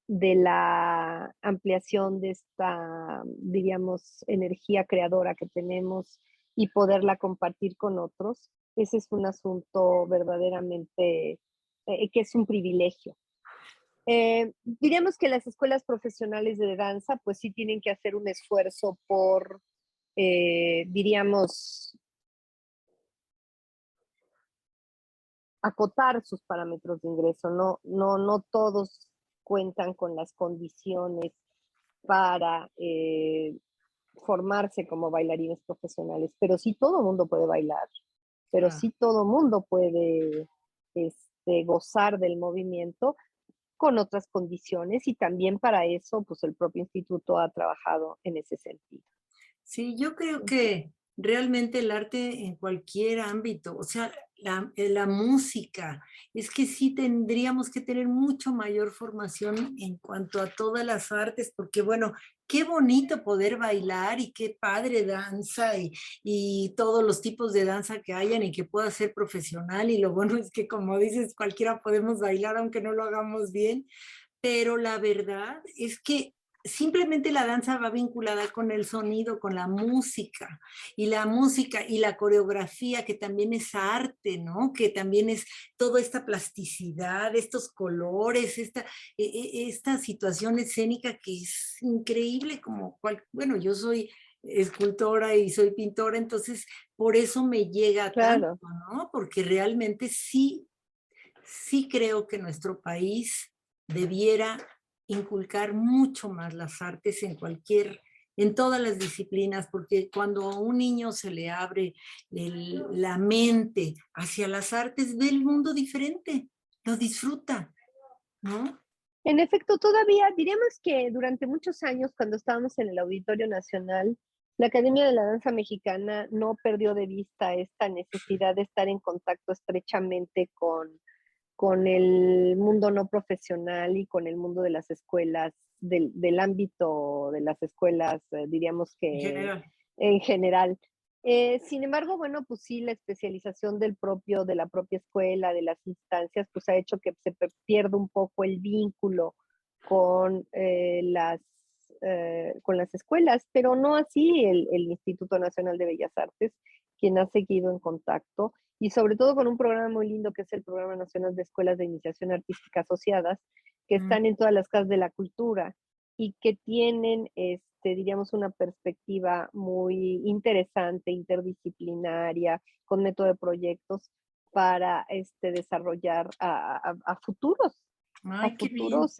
de la ampliación de esta, diríamos, energía creadora que tenemos y poderla compartir con otros. Ese es un asunto verdaderamente que es un privilegio. Diríamos que las escuelas profesionales de danza, pues sí tienen que hacer un esfuerzo por, diríamos, acotar sus parámetros de ingreso. No todos cuentan con las condiciones para formarse como bailarines profesionales, pero sí todo mundo puede bailar, pero
Ah.
sí todo mundo puede gozar del movimiento con otras condiciones y también para eso, pues el propio instituto ha trabajado en ese sentido.
Sí, yo creo
Ujú.
que realmente el arte en cualquier ámbito, o sea, la música, es que sí tendríamos que tener mucho mayor formación en cuanto a todas las artes, porque bueno, qué bonito poder bailar y qué padre danza y todos los tipos de danza que hayan y que pueda ser profesional y lo bueno es que como dices, cualquiera podemos bailar aunque no lo hagamos bien, pero la verdad es que simplemente la danza va vinculada con el sonido, con la música y la coreografía, que también es arte, ¿no? Que también es toda esta plasticidad, estos colores, esta situación escénica que es increíble, como bueno, yo soy escultora y soy pintora, entonces por eso me llega tanto,
Claro.
¿no? Porque realmente sí, sí creo que nuestro país debiera inculcar mucho más las artes en todas las disciplinas, porque cuando a un niño se le abre la mente hacia las artes, ve el mundo diferente, lo disfruta, ¿no?
En efecto, todavía diríamos que durante muchos años, cuando estábamos en el Auditorio Nacional, la Academia de la Danza Mexicana no perdió de vista esta necesidad de estar en contacto estrechamente con el mundo no profesional y con el mundo de las escuelas, del ámbito de las escuelas, diríamos
En
que
general.
en general. Sin embargo, bueno, pues sí, la especialización de la propia escuela, de las instancias, pues ha hecho que se pierda un poco el vínculo con, con las escuelas, pero no así el Instituto Nacional de Bellas Artes, quien ha seguido en contacto y sobre todo con un programa muy lindo que es el Programa Nacional de Escuelas de Iniciación Artística Asociadas, que
Mm.
están en todas las casas de la cultura y que tienen, diríamos, una perspectiva muy interesante, interdisciplinaria, con método de proyectos para desarrollar a
Ay, qué bien.
futuros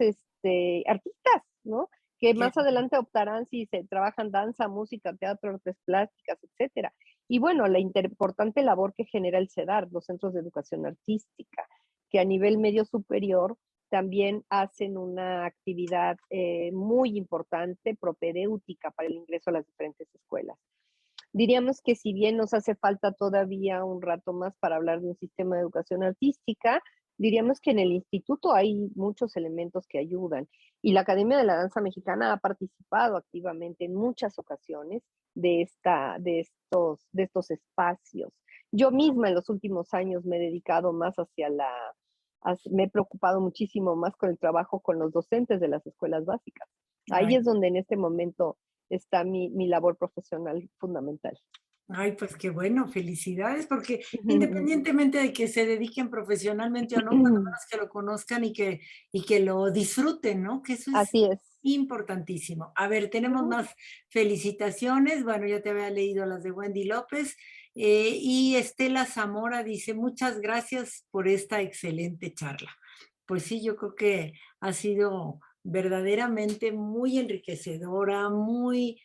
artistas, ¿no? Que
Qué
más adelante optarán si se trabajan danza, música, teatro, artes plásticas, etcétera. Y bueno, la importante labor que genera el CEDAR, los Centros de Educación Artística, que a nivel medio superior también hacen una actividad muy importante, propedéutica para el ingreso a las diferentes escuelas. Diríamos que si bien nos hace falta todavía un rato más para hablar de un sistema de educación artística, diríamos que en el instituto hay muchos elementos que ayudan y la Academia de la Danza Mexicana ha participado activamente en muchas ocasiones de estos espacios. Yo misma en los últimos años me he dedicado más me he preocupado muchísimo más con el trabajo con los docentes de las escuelas básicas. Ahí
Ay,
es donde en este momento está mi labor profesional fundamental.
Ay, pues qué bueno, felicidades, porque independientemente de que se dediquen profesionalmente o no, cuando menos que lo conozcan y que lo disfruten, ¿no? Que eso es
Así es.
importantísimo. A ver, tenemos
Ujú.
más felicitaciones. Bueno, ya te había leído las de Wendy López. Y Estela Zamora dice, muchas gracias por esta excelente charla. Pues sí, yo creo que ha sido verdaderamente muy enriquecedora, muy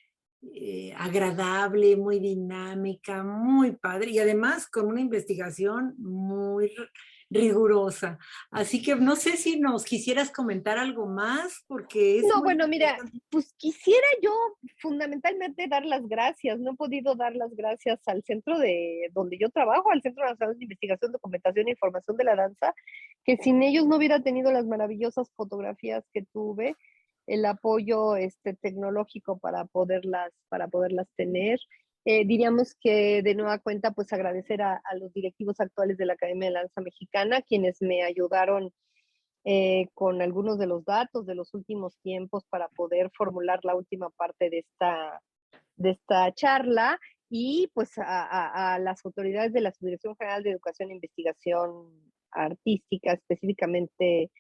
agradable, muy dinámica, muy padre y además con una investigación muy rigurosa. Así que no sé si nos quisieras comentar algo más porque es
No,
muy
bueno, mira,
interesante.
pues quisiera yo fundamentalmente dar las gracias. No he podido dar las gracias al centro de donde yo trabajo, al Centro Nacional de Investigación, Documentación e Información de la Danza, que sin ellos no hubiera tenido las maravillosas fotografías que tuve, el apoyo tecnológico para poderlas tener. Diríamos que de nueva cuenta, pues agradecer a los directivos actuales de la Academia de la Danza Mexicana, quienes me ayudaron con algunos de los datos de los últimos tiempos para poder formular la última parte de esta charla y pues a las autoridades de la Subdirección General de Educación e Investigación Artística, específicamente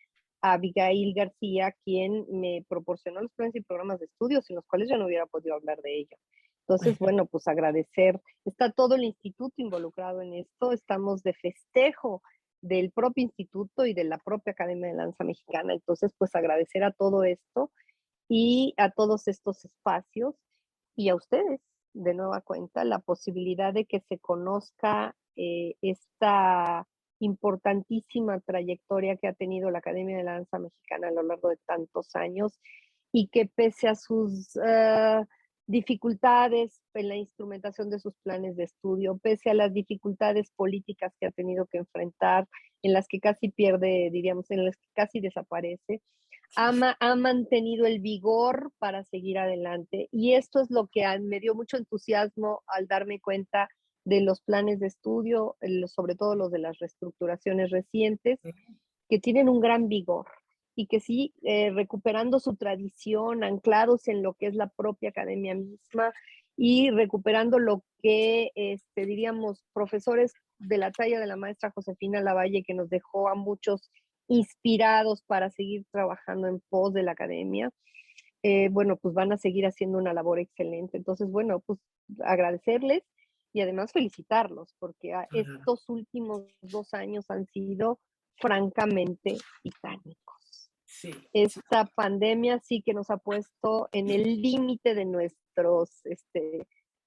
a Abigail García, quien me proporcionó los planes y programas de estudios sin los cuales yo no hubiera podido hablar de ello. Entonces, bueno, pues agradecer, está todo el instituto involucrado en esto, estamos de festejo del propio instituto y de la propia Academia de Danza Mexicana. Entonces, pues agradecer a todo esto y a todos estos espacios y a ustedes, de nueva cuenta, la posibilidad de que se conozca esta importantísima trayectoria que ha tenido la Academia de la Danza Mexicana a lo largo de tantos años y que pese a sus dificultades en la instrumentación de sus planes de estudio, pese a las dificultades políticas que ha tenido que enfrentar, en las que casi pierde, diríamos, en las que casi desaparece, ha mantenido el vigor para seguir adelante. Y esto es lo que me dio mucho entusiasmo al darme cuenta de los planes de estudio, sobre todo los de las reestructuraciones recientes, que tienen un gran vigor y que sí, recuperando su tradición, anclados en lo que es la propia academia misma y recuperando lo que, diríamos, profesores de la talla de la maestra Josefina Lavalle, que nos dejó a muchos inspirados para seguir trabajando en pos de la academia, bueno, pues van a seguir haciendo una labor excelente. Entonces, bueno, pues agradecerles y además felicitarlos, porque estos últimos 2 años han sido francamente titánicos.
Sí, sí.
Esta pandemia sí que nos ha puesto en el límite de nuestros,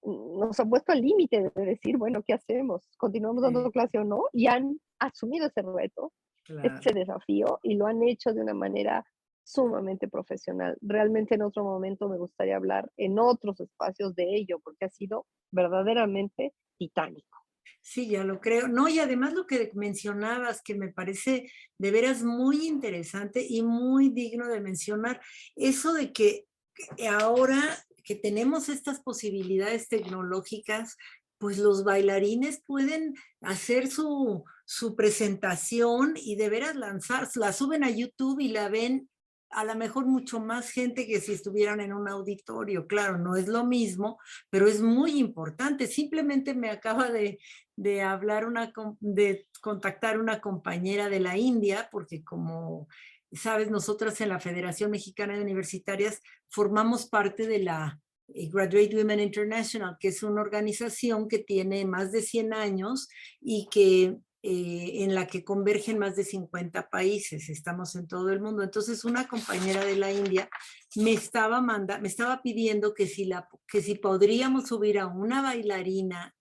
nos ha puesto al límite de decir, bueno, ¿qué hacemos? ¿Continuamos dando clase o no? Y han asumido ese reto,
Claro.
ese desafío, y lo han hecho de una manera sumamente profesional. Realmente en otro momento me gustaría hablar en otros espacios de ello, porque ha sido verdaderamente titánico.
Sí, ya lo creo. No, y además lo que mencionabas, que me parece de veras muy interesante y muy digno de mencionar, eso de que ahora que tenemos estas posibilidades tecnológicas, pues los bailarines pueden hacer su presentación y de veras lanzar, la suben a YouTube y la ven a lo mejor mucho más gente que si estuvieran en un auditorio. Claro, no es lo mismo, pero es muy importante. Simplemente me acaba de hablar de contactar una compañera de la India, porque como sabes, nosotras en la Federación Mexicana de Universitarias formamos parte de la Graduate Women International, que es una organización que tiene más de 100 años y que en la que convergen más de 50 países, estamos en todo el mundo. Entonces, una compañera de la India me estaba pidiendo que si podríamos subir a una bailarina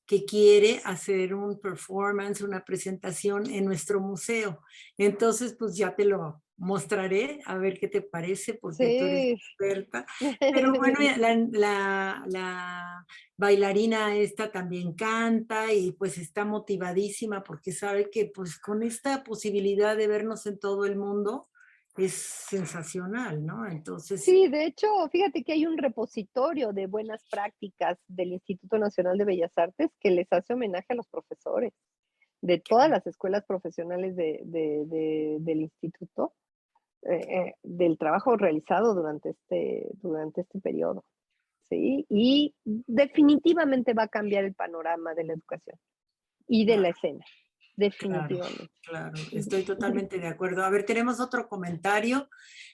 que quiere hacer un performance, una presentación en nuestro museo. Entonces, pues ya te lo mostraré, a ver qué te parece, porque tú eres
Sí.
experta. Pero bueno, la bailarina esta también canta y pues está motivadísima porque sabe que pues con esta posibilidad de vernos en todo el mundo es sensacional, ¿no? Entonces,
Sí, de hecho, fíjate que hay un repositorio de buenas prácticas del Instituto Nacional de Bellas Artes que les hace homenaje a los profesores de todas las escuelas profesionales del instituto, del trabajo realizado durante este periodo. ¿sí? Y definitivamente va a cambiar el panorama de la educación y de la
Claro,
escena,
claro,
definitivamente.
claro, estoy totalmente de acuerdo. A ver, tenemos otro comentario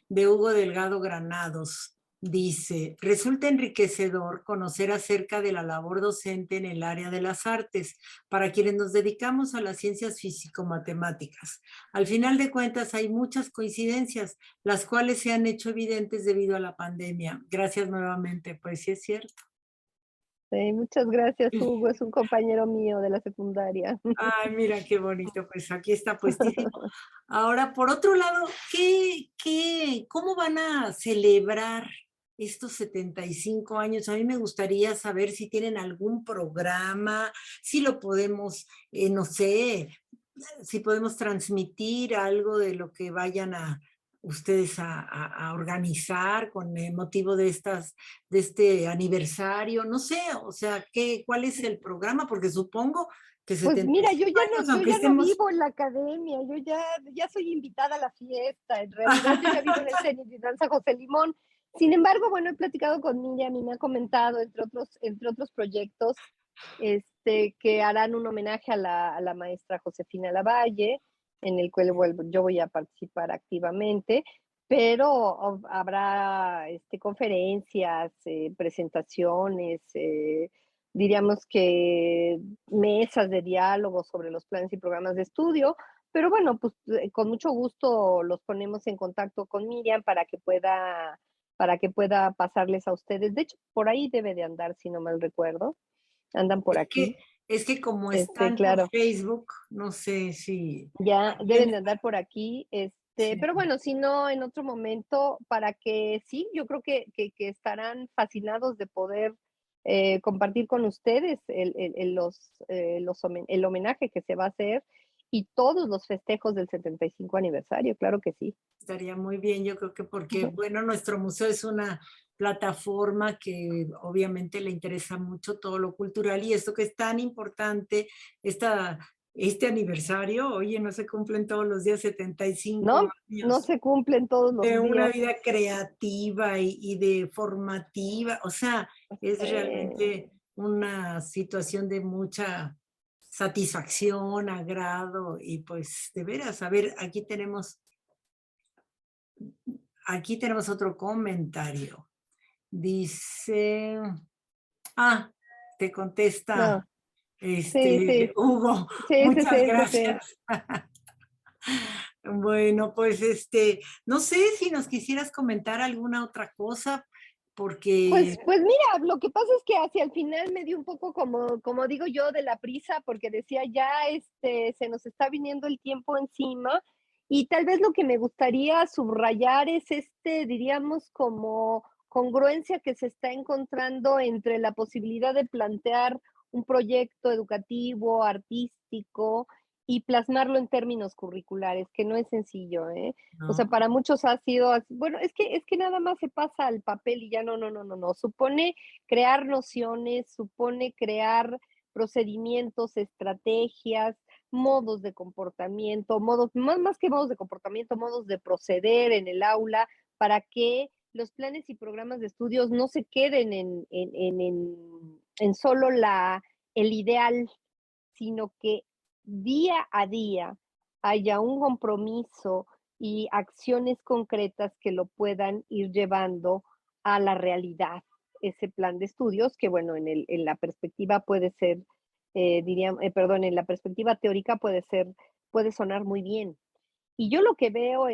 de Hugo Delgado Granados. Dice, resulta enriquecedor conocer acerca de la labor docente en el área de las artes para quienes nos dedicamos a las ciencias físico-matemáticas. Al final de cuentas hay muchas coincidencias, las cuales se han hecho evidentes debido a la pandemia. Gracias nuevamente, pues sí es cierto.
Sí, muchas gracias, Hugo, es un compañero mío de la secundaria.
Ay, mira qué bonito, pues aquí está puestísimo. Ahora, por otro lado, cómo van a celebrar estos 75 años? A mí me gustaría saber si tienen algún programa, si lo podemos, no sé, si podemos transmitir algo de lo que vayan a ustedes a organizar con el motivo de este aniversario, no sé, o sea, ¿cuál es el programa? Porque supongo que
Pues mira,
75 años,
yo
aunque
ya no
estemos...
vivo en la academia, ya soy invitada a la fiesta, en realidad yo ya vivo en el CENIT de Danza José Limón. Sin embargo, bueno, he platicado con Miriam y me ha comentado, entre otros proyectos, que harán un homenaje a la maestra Josefina Lavalle, en el cual yo voy a participar activamente, pero habrá conferencias, presentaciones, diríamos que mesas de diálogo sobre los planes y programas de estudio, pero bueno, pues con mucho gusto los ponemos en contacto con Miriam para que pueda pasarles a ustedes. De hecho, por ahí debe de andar, si no mal recuerdo. Andan por
Es
aquí.
es que como están por
Claro,
Facebook, no sé si
ya deben
también,
de andar por aquí.
sí,
Pero bueno, si no, en otro momento, para que sí, yo creo que estarán fascinados de poder compartir con ustedes el homenaje que se va a hacer y todos los festejos del 75 aniversario, claro que sí.
estaría muy bien, yo creo que porque,
Ujú.
bueno, nuestro museo es una plataforma que obviamente le interesa mucho todo lo cultural y esto que es tan importante, esta, este aniversario, oye, no se cumplen todos los días 75
¿No? No
años
se cumplen todos los
de una
días.
vida creativa y de formativa, o sea, es
Eh,
realmente una situación de mucha satisfacción, agrado y pues de veras, a ver, aquí tenemos otro comentario. Dice, ah, te
no,
contesta
sí, sí,
Hugo,
sí, sí,
muchas
sí, sí, sí.
gracias. Bueno, pues no sé si nos quisieras comentar alguna otra cosa, porque
Pues mira, lo que pasa es que hacia el final me dio un poco como digo yo, de la prisa, porque decía ya, se nos está viniendo el tiempo encima, y tal vez lo que me gustaría subrayar es diríamos, como congruencia que se está encontrando entre la posibilidad de plantear un proyecto educativo, artístico, y plasmarlo en términos curriculares, que no es sencillo, ¿eh? O sea,
no,
para muchos ha sido así, bueno, es que nada más se pasa al papel y ya no. Supone crear nociones, supone crear procedimientos, estrategias, modos de comportamiento, más que modos de comportamiento, modos de proceder en el aula para que los planes y programas de estudios no se queden en solo el ideal, sino que día a día haya un compromiso y acciones concretas que lo puedan ir llevando a la realidad, ese plan de estudios, que bueno, en la perspectiva puede ser, perdón, en la perspectiva teórica puede sonar muy bien. Y yo lo que veo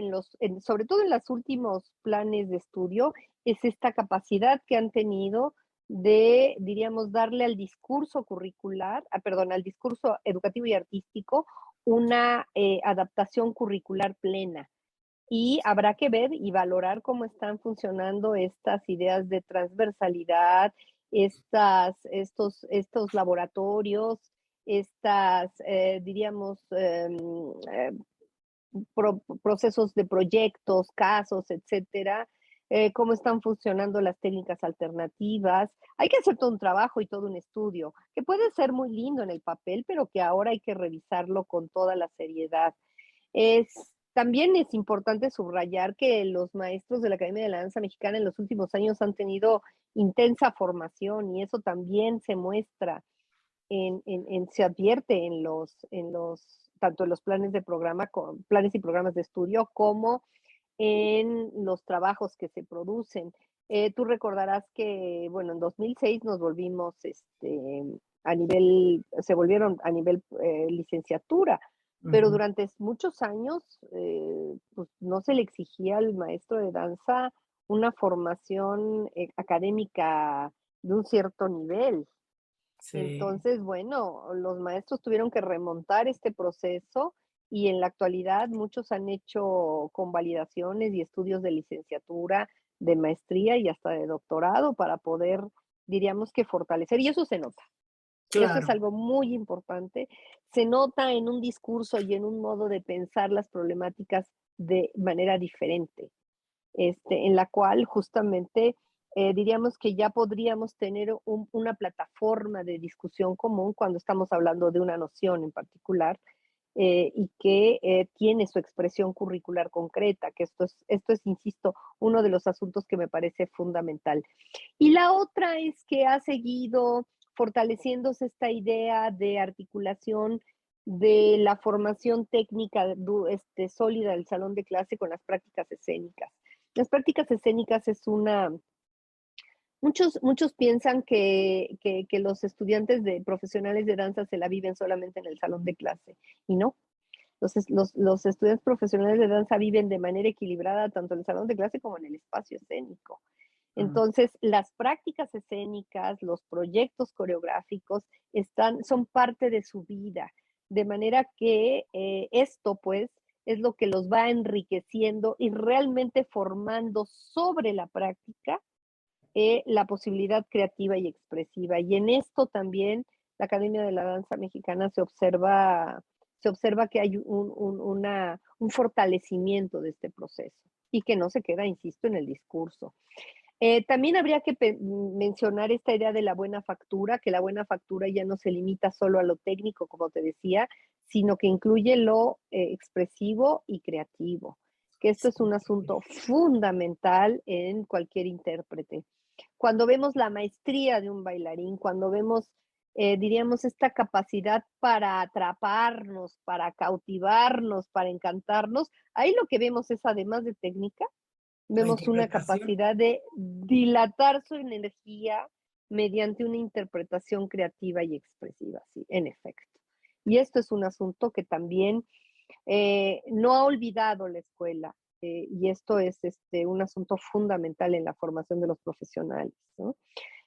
sobre todo en los últimos planes de estudio, es esta capacidad que han tenido de, diríamos, darle al discurso curricular, perdón, al discurso educativo y artístico, una adaptación curricular plena. Y habrá que ver y valorar cómo están funcionando estas ideas de transversalidad, estos laboratorios, diríamos, procesos de proyectos, casos, etcétera, cómo están funcionando las técnicas alternativas. Hay que hacer todo un trabajo y todo un estudio, que puede ser muy lindo en el papel, pero que ahora hay que revisarlo con toda la seriedad. Es También es importante subrayar que los maestros de la Academia de la Danza Mexicana en los últimos años han tenido intensa formación y eso también se muestra se advierte tanto en los planes de programa, planes y programas de estudio, como en los trabajos que se producen. Tú recordarás que, bueno, en 2006 nos volvimos, se volvieron a nivel licenciatura, pero
Ujú.
durante muchos años, pues no se le exigía al maestro de danza una formación académica de un cierto nivel.
Sí,
Entonces, bueno, los maestros tuvieron que remontar este proceso y en la actualidad muchos han hecho convalidaciones y estudios de licenciatura, de maestría y hasta de doctorado para poder, diríamos que fortalecer, y eso se nota. Eso es
claro,
algo muy importante. Se nota en un discurso y en un modo de pensar las problemáticas de manera diferente, en la cual justamente diríamos que ya podríamos tener una plataforma de discusión común cuando estamos hablando de una noción en particular y que tiene su expresión curricular concreta, que esto es, insisto, uno de los asuntos que me parece fundamental. Y la otra es que ha seguido fortaleciéndose esta idea de articulación de la formación técnica sólida del salón de clase con las prácticas escénicas. Las prácticas escénicas muchos piensan que los estudiantes profesionales de danza se la viven solamente en el salón de clase, y no. Los estudiantes profesionales de danza viven de manera equilibrada tanto en el salón de clase como en el espacio escénico.
mm,
Entonces, las prácticas escénicas, los proyectos coreográficos son parte de su vida, de manera que esto, pues, es lo que los va enriqueciendo y realmente formando sobre la práctica la posibilidad creativa y expresiva. Y en esto también la Academia de la Danza Mexicana se observa que hay un fortalecimiento de este proceso y que no se queda, insisto, en el discurso. También habría que mencionar esta idea de la buena factura, que la buena factura ya no se limita solo a lo técnico, como te decía, sino que incluye lo expresivo y creativo, que esto es un asunto fundamental en cualquier intérprete. Cuando vemos la maestría de un bailarín, cuando vemos, diríamos, esta capacidad para atraparnos, para cautivarnos, para encantarnos, ahí lo que vemos es, además de técnica,
la
vemos una
interpretación,
capacidad de dilatar su energía mediante una interpretación creativa y expresiva, sí, en efecto. Y esto es un asunto que también no ha olvidado la escuela, y esto es un asunto fundamental en la formación de los profesionales, ¿no?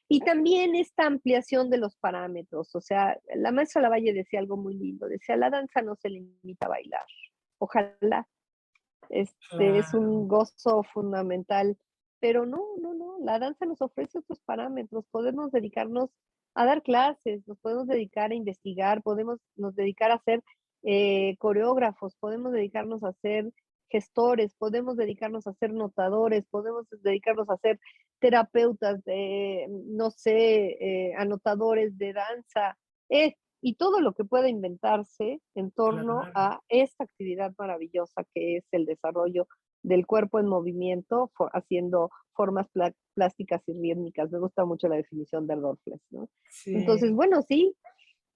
Y también esta ampliación de los parámetros, o sea, la maestra Lavalle decía algo muy lindo, decía, la danza no se limita a bailar, ojalá, es
claro,
un gozo fundamental, pero no, no, no, la danza nos ofrece otros parámetros, podemos dedicarnos a dar clases, nos podemos dedicar a investigar, podemos nos dedicar a ser coreógrafos, podemos dedicarnos a ser gestores, podemos dedicarnos a ser notadores, podemos dedicarnos a ser terapeutas, no sé, anotadores de danza, y todo lo que pueda inventarse en torno
claro.
a esta actividad maravillosa que es el desarrollo del cuerpo en movimiento, haciendo formas plásticas y rítmicas. Me gusta mucho la definición de Dorfles, ¿no? Entonces,
Sí,
bueno, sí,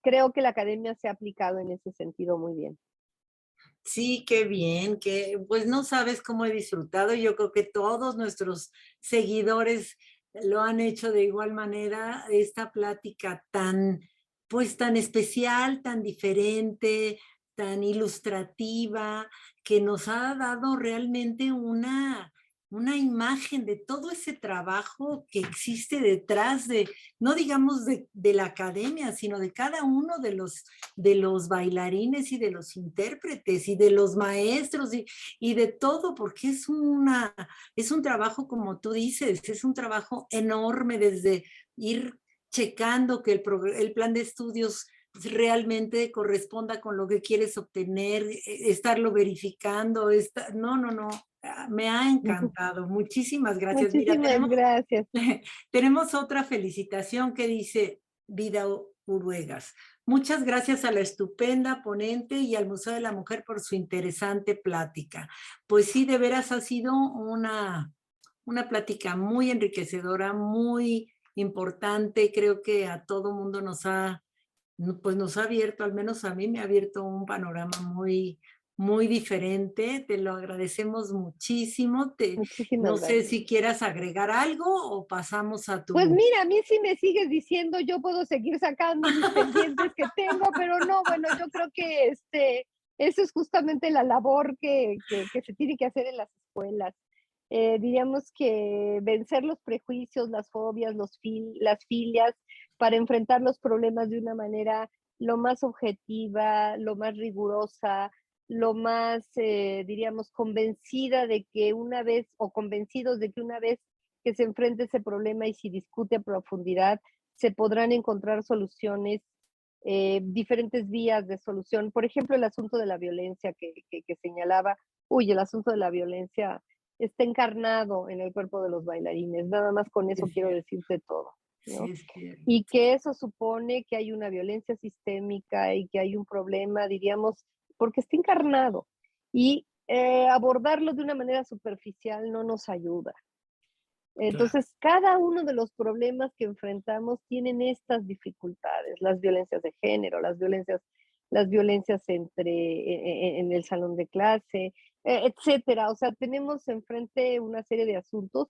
creo que la academia se ha aplicado en ese sentido muy bien.
sí, qué bien, que pues no sabes cómo he disfrutado. Yo creo que todos nuestros seguidores lo han hecho de igual manera, esta plática tan, pues tan especial, tan diferente, tan ilustrativa, que nos ha dado realmente una imagen de todo ese trabajo que existe detrás de, no digamos de la academia, sino de cada uno de los bailarines y de los intérpretes y de los maestros y de todo, porque es un trabajo, como tú dices, es un trabajo enorme desde ir checando que el plan de estudios realmente corresponda con lo que quieres obtener, estarlo verificando, no, no, no, me ha encantado. Muchísimas gracias. Mira,
Muchísimas gracias.
tenemos otra felicitación que dice, vida Uruegas. Muchas gracias a la estupenda ponente y al Museo de la Mujer por su interesante plática. Pues sí, de veras ha sido una plática muy enriquecedora, muy importante. Creo que a todo mundo pues nos ha abierto, al menos a mí me ha abierto un panorama muy diferente. Te lo agradecemos muchísimo.
Muchísimas
No sé
gracias.
si quieras agregar algo o pasamos a
Pues
tu...
mira, a mí sí me sigues diciendo, yo puedo seguir sacando mis pendientes que tengo, pero no, bueno, yo creo que eso es justamente la labor que se tiene que hacer en las escuelas. Diríamos que vencer los prejuicios, las fobias, las filias, para enfrentar los problemas de una manera lo más objetiva, lo más rigurosa, lo más, diríamos, convencida de que una vez, o convencidos de que una vez que se enfrente ese problema y si discute a profundidad, se podrán encontrar soluciones, diferentes vías de solución. Por ejemplo, el asunto de la violencia que señalaba, uy, el asunto de la violencia está encarnado en el cuerpo de los bailarines, nada más con eso
Es
quiero
cierto,
decirte todo,
sí,
¿no?
es cierto.
Y que eso supone que hay una violencia sistémica y que hay un problema, diríamos, porque está encarnado. Y abordarlo de una manera superficial no nos ayuda.
Claro,
Entonces, cada uno de los problemas que enfrentamos tienen estas dificultades, las violencias de género, las violencias en el salón de clase, etcétera. O sea, tenemos enfrente una serie de asuntos,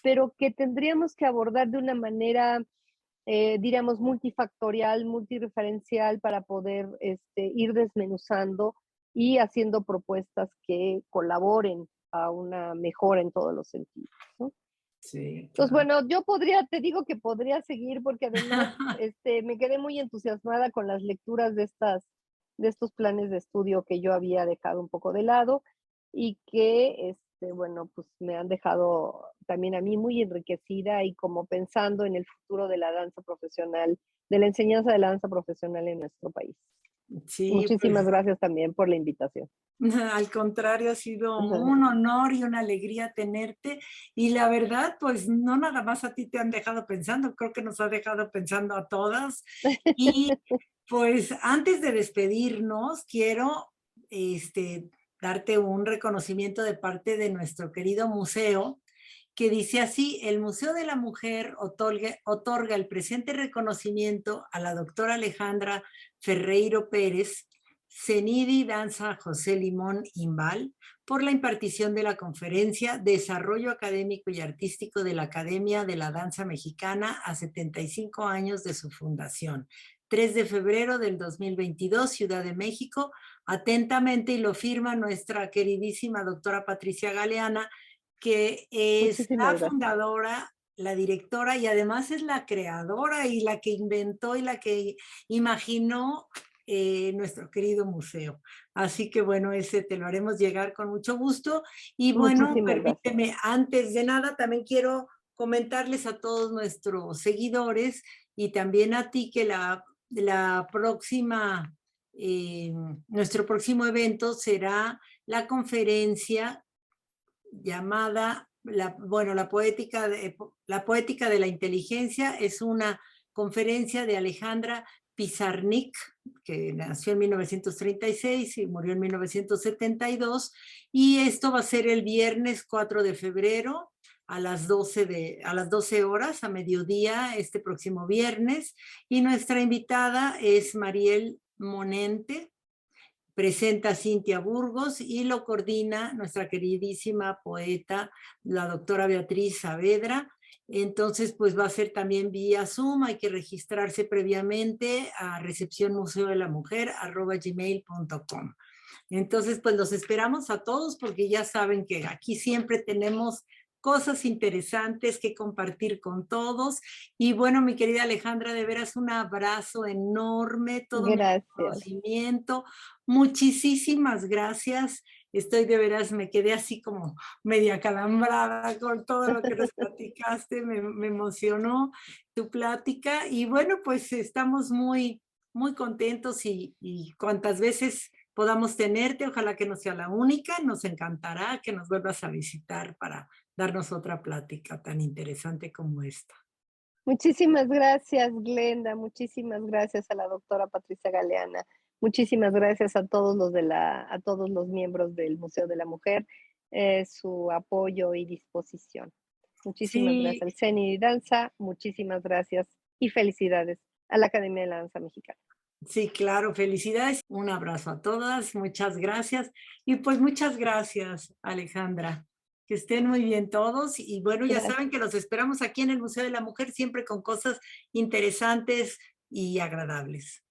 pero que tendríamos que abordar de una manera, diríamos, multifactorial, multireferencial para poder ir desmenuzando y haciendo propuestas que colaboren a una mejora en todos los sentidos, ¿no?
sí,
Entonces,
claro.
bueno, te digo que podría seguir porque además me quedé muy entusiasmada con las lecturas de estos planes de estudio que yo había dejado un poco de lado y que, bueno, pues me han dejado también a mí muy enriquecida y como pensando en el futuro de la danza profesional, de la enseñanza de la danza profesional en nuestro país.
Sí,
Muchísimas
pues
gracias también por la invitación.
al contrario, ha sido un honor y una alegría tenerte. Y la verdad, pues no nada más a ti te han dejado pensando, creo que nos ha dejado pensando a todas. Y pues antes de despedirnos, quiero darte un reconocimiento de parte de nuestro querido museo, que dice así: el Museo de la Mujer otorga el presente reconocimiento a la doctora Alejandra Ferreiro Pérez, CENIDI Danza José Limón Imbal, por la impartición de la conferencia Desarrollo Académico y Artístico de la Academia de la Danza Mexicana a 75 años de su fundación. 3 de febrero del 2022, Ciudad de México. Atentamente, y lo firma nuestra queridísima doctora Patricia Galeana, que es
Muchísimas
la
gracias.
fundadora, la directora y además es la creadora y la que inventó y la que imaginó nuestro querido museo. Así que bueno, ese te lo haremos llegar con mucho gusto. Y bueno,
Muchísimas gracias.
permíteme, antes de nada, también quiero comentarles a todos nuestros seguidores y también a ti que la próxima, nuestro próximo evento será la conferencia llamada, la poética de la inteligencia. Es una conferencia de Alejandra Pizarnik, que nació en 1936 y murió en 1972, y esto va a ser el viernes 4 de febrero a las 12 horas, a mediodía, este próximo viernes, y nuestra invitada es Mariel Monente. Presenta Cintia Burgos y lo coordina nuestra queridísima poeta, la doctora Beatriz Saavedra. Entonces, pues va a ser también vía Zoom, hay que registrarse previamente a recepcionmuseodelamujer@gmail.com. Entonces, pues los esperamos a todos porque ya saben que aquí siempre tenemos cosas interesantes que compartir con todos. Y bueno, mi querida Alejandra, de veras un abrazo enorme, todo mi
Gracias.
reconocimiento. Muchísimas gracias. Estoy de veras, me quedé así como media calambrada con todo lo que nos platicaste, me emocionó tu plática y bueno, pues estamos muy contentos y cuantas veces podamos tenerte, ojalá que no sea la única, nos encantará que nos vuelvas a visitar para darnos otra plática tan interesante como esta.
Muchísimas gracias, Glenda. Muchísimas gracias a la doctora Patricia Galeana. Muchísimas gracias a todos a todos los miembros del Museo de la Mujer, su apoyo y disposición. Muchísimas gracias
Sí,
al CENI Danza, muchísimas gracias y felicidades a la Academia de la Danza Mexicana.
sí, claro, felicidades. Un abrazo a todas, muchas gracias. Y pues muchas gracias, Alejandra. Que estén muy bien todos. Y bueno, ya
Gracias.
saben que los esperamos aquí en el Museo de la Mujer, siempre con cosas interesantes y agradables.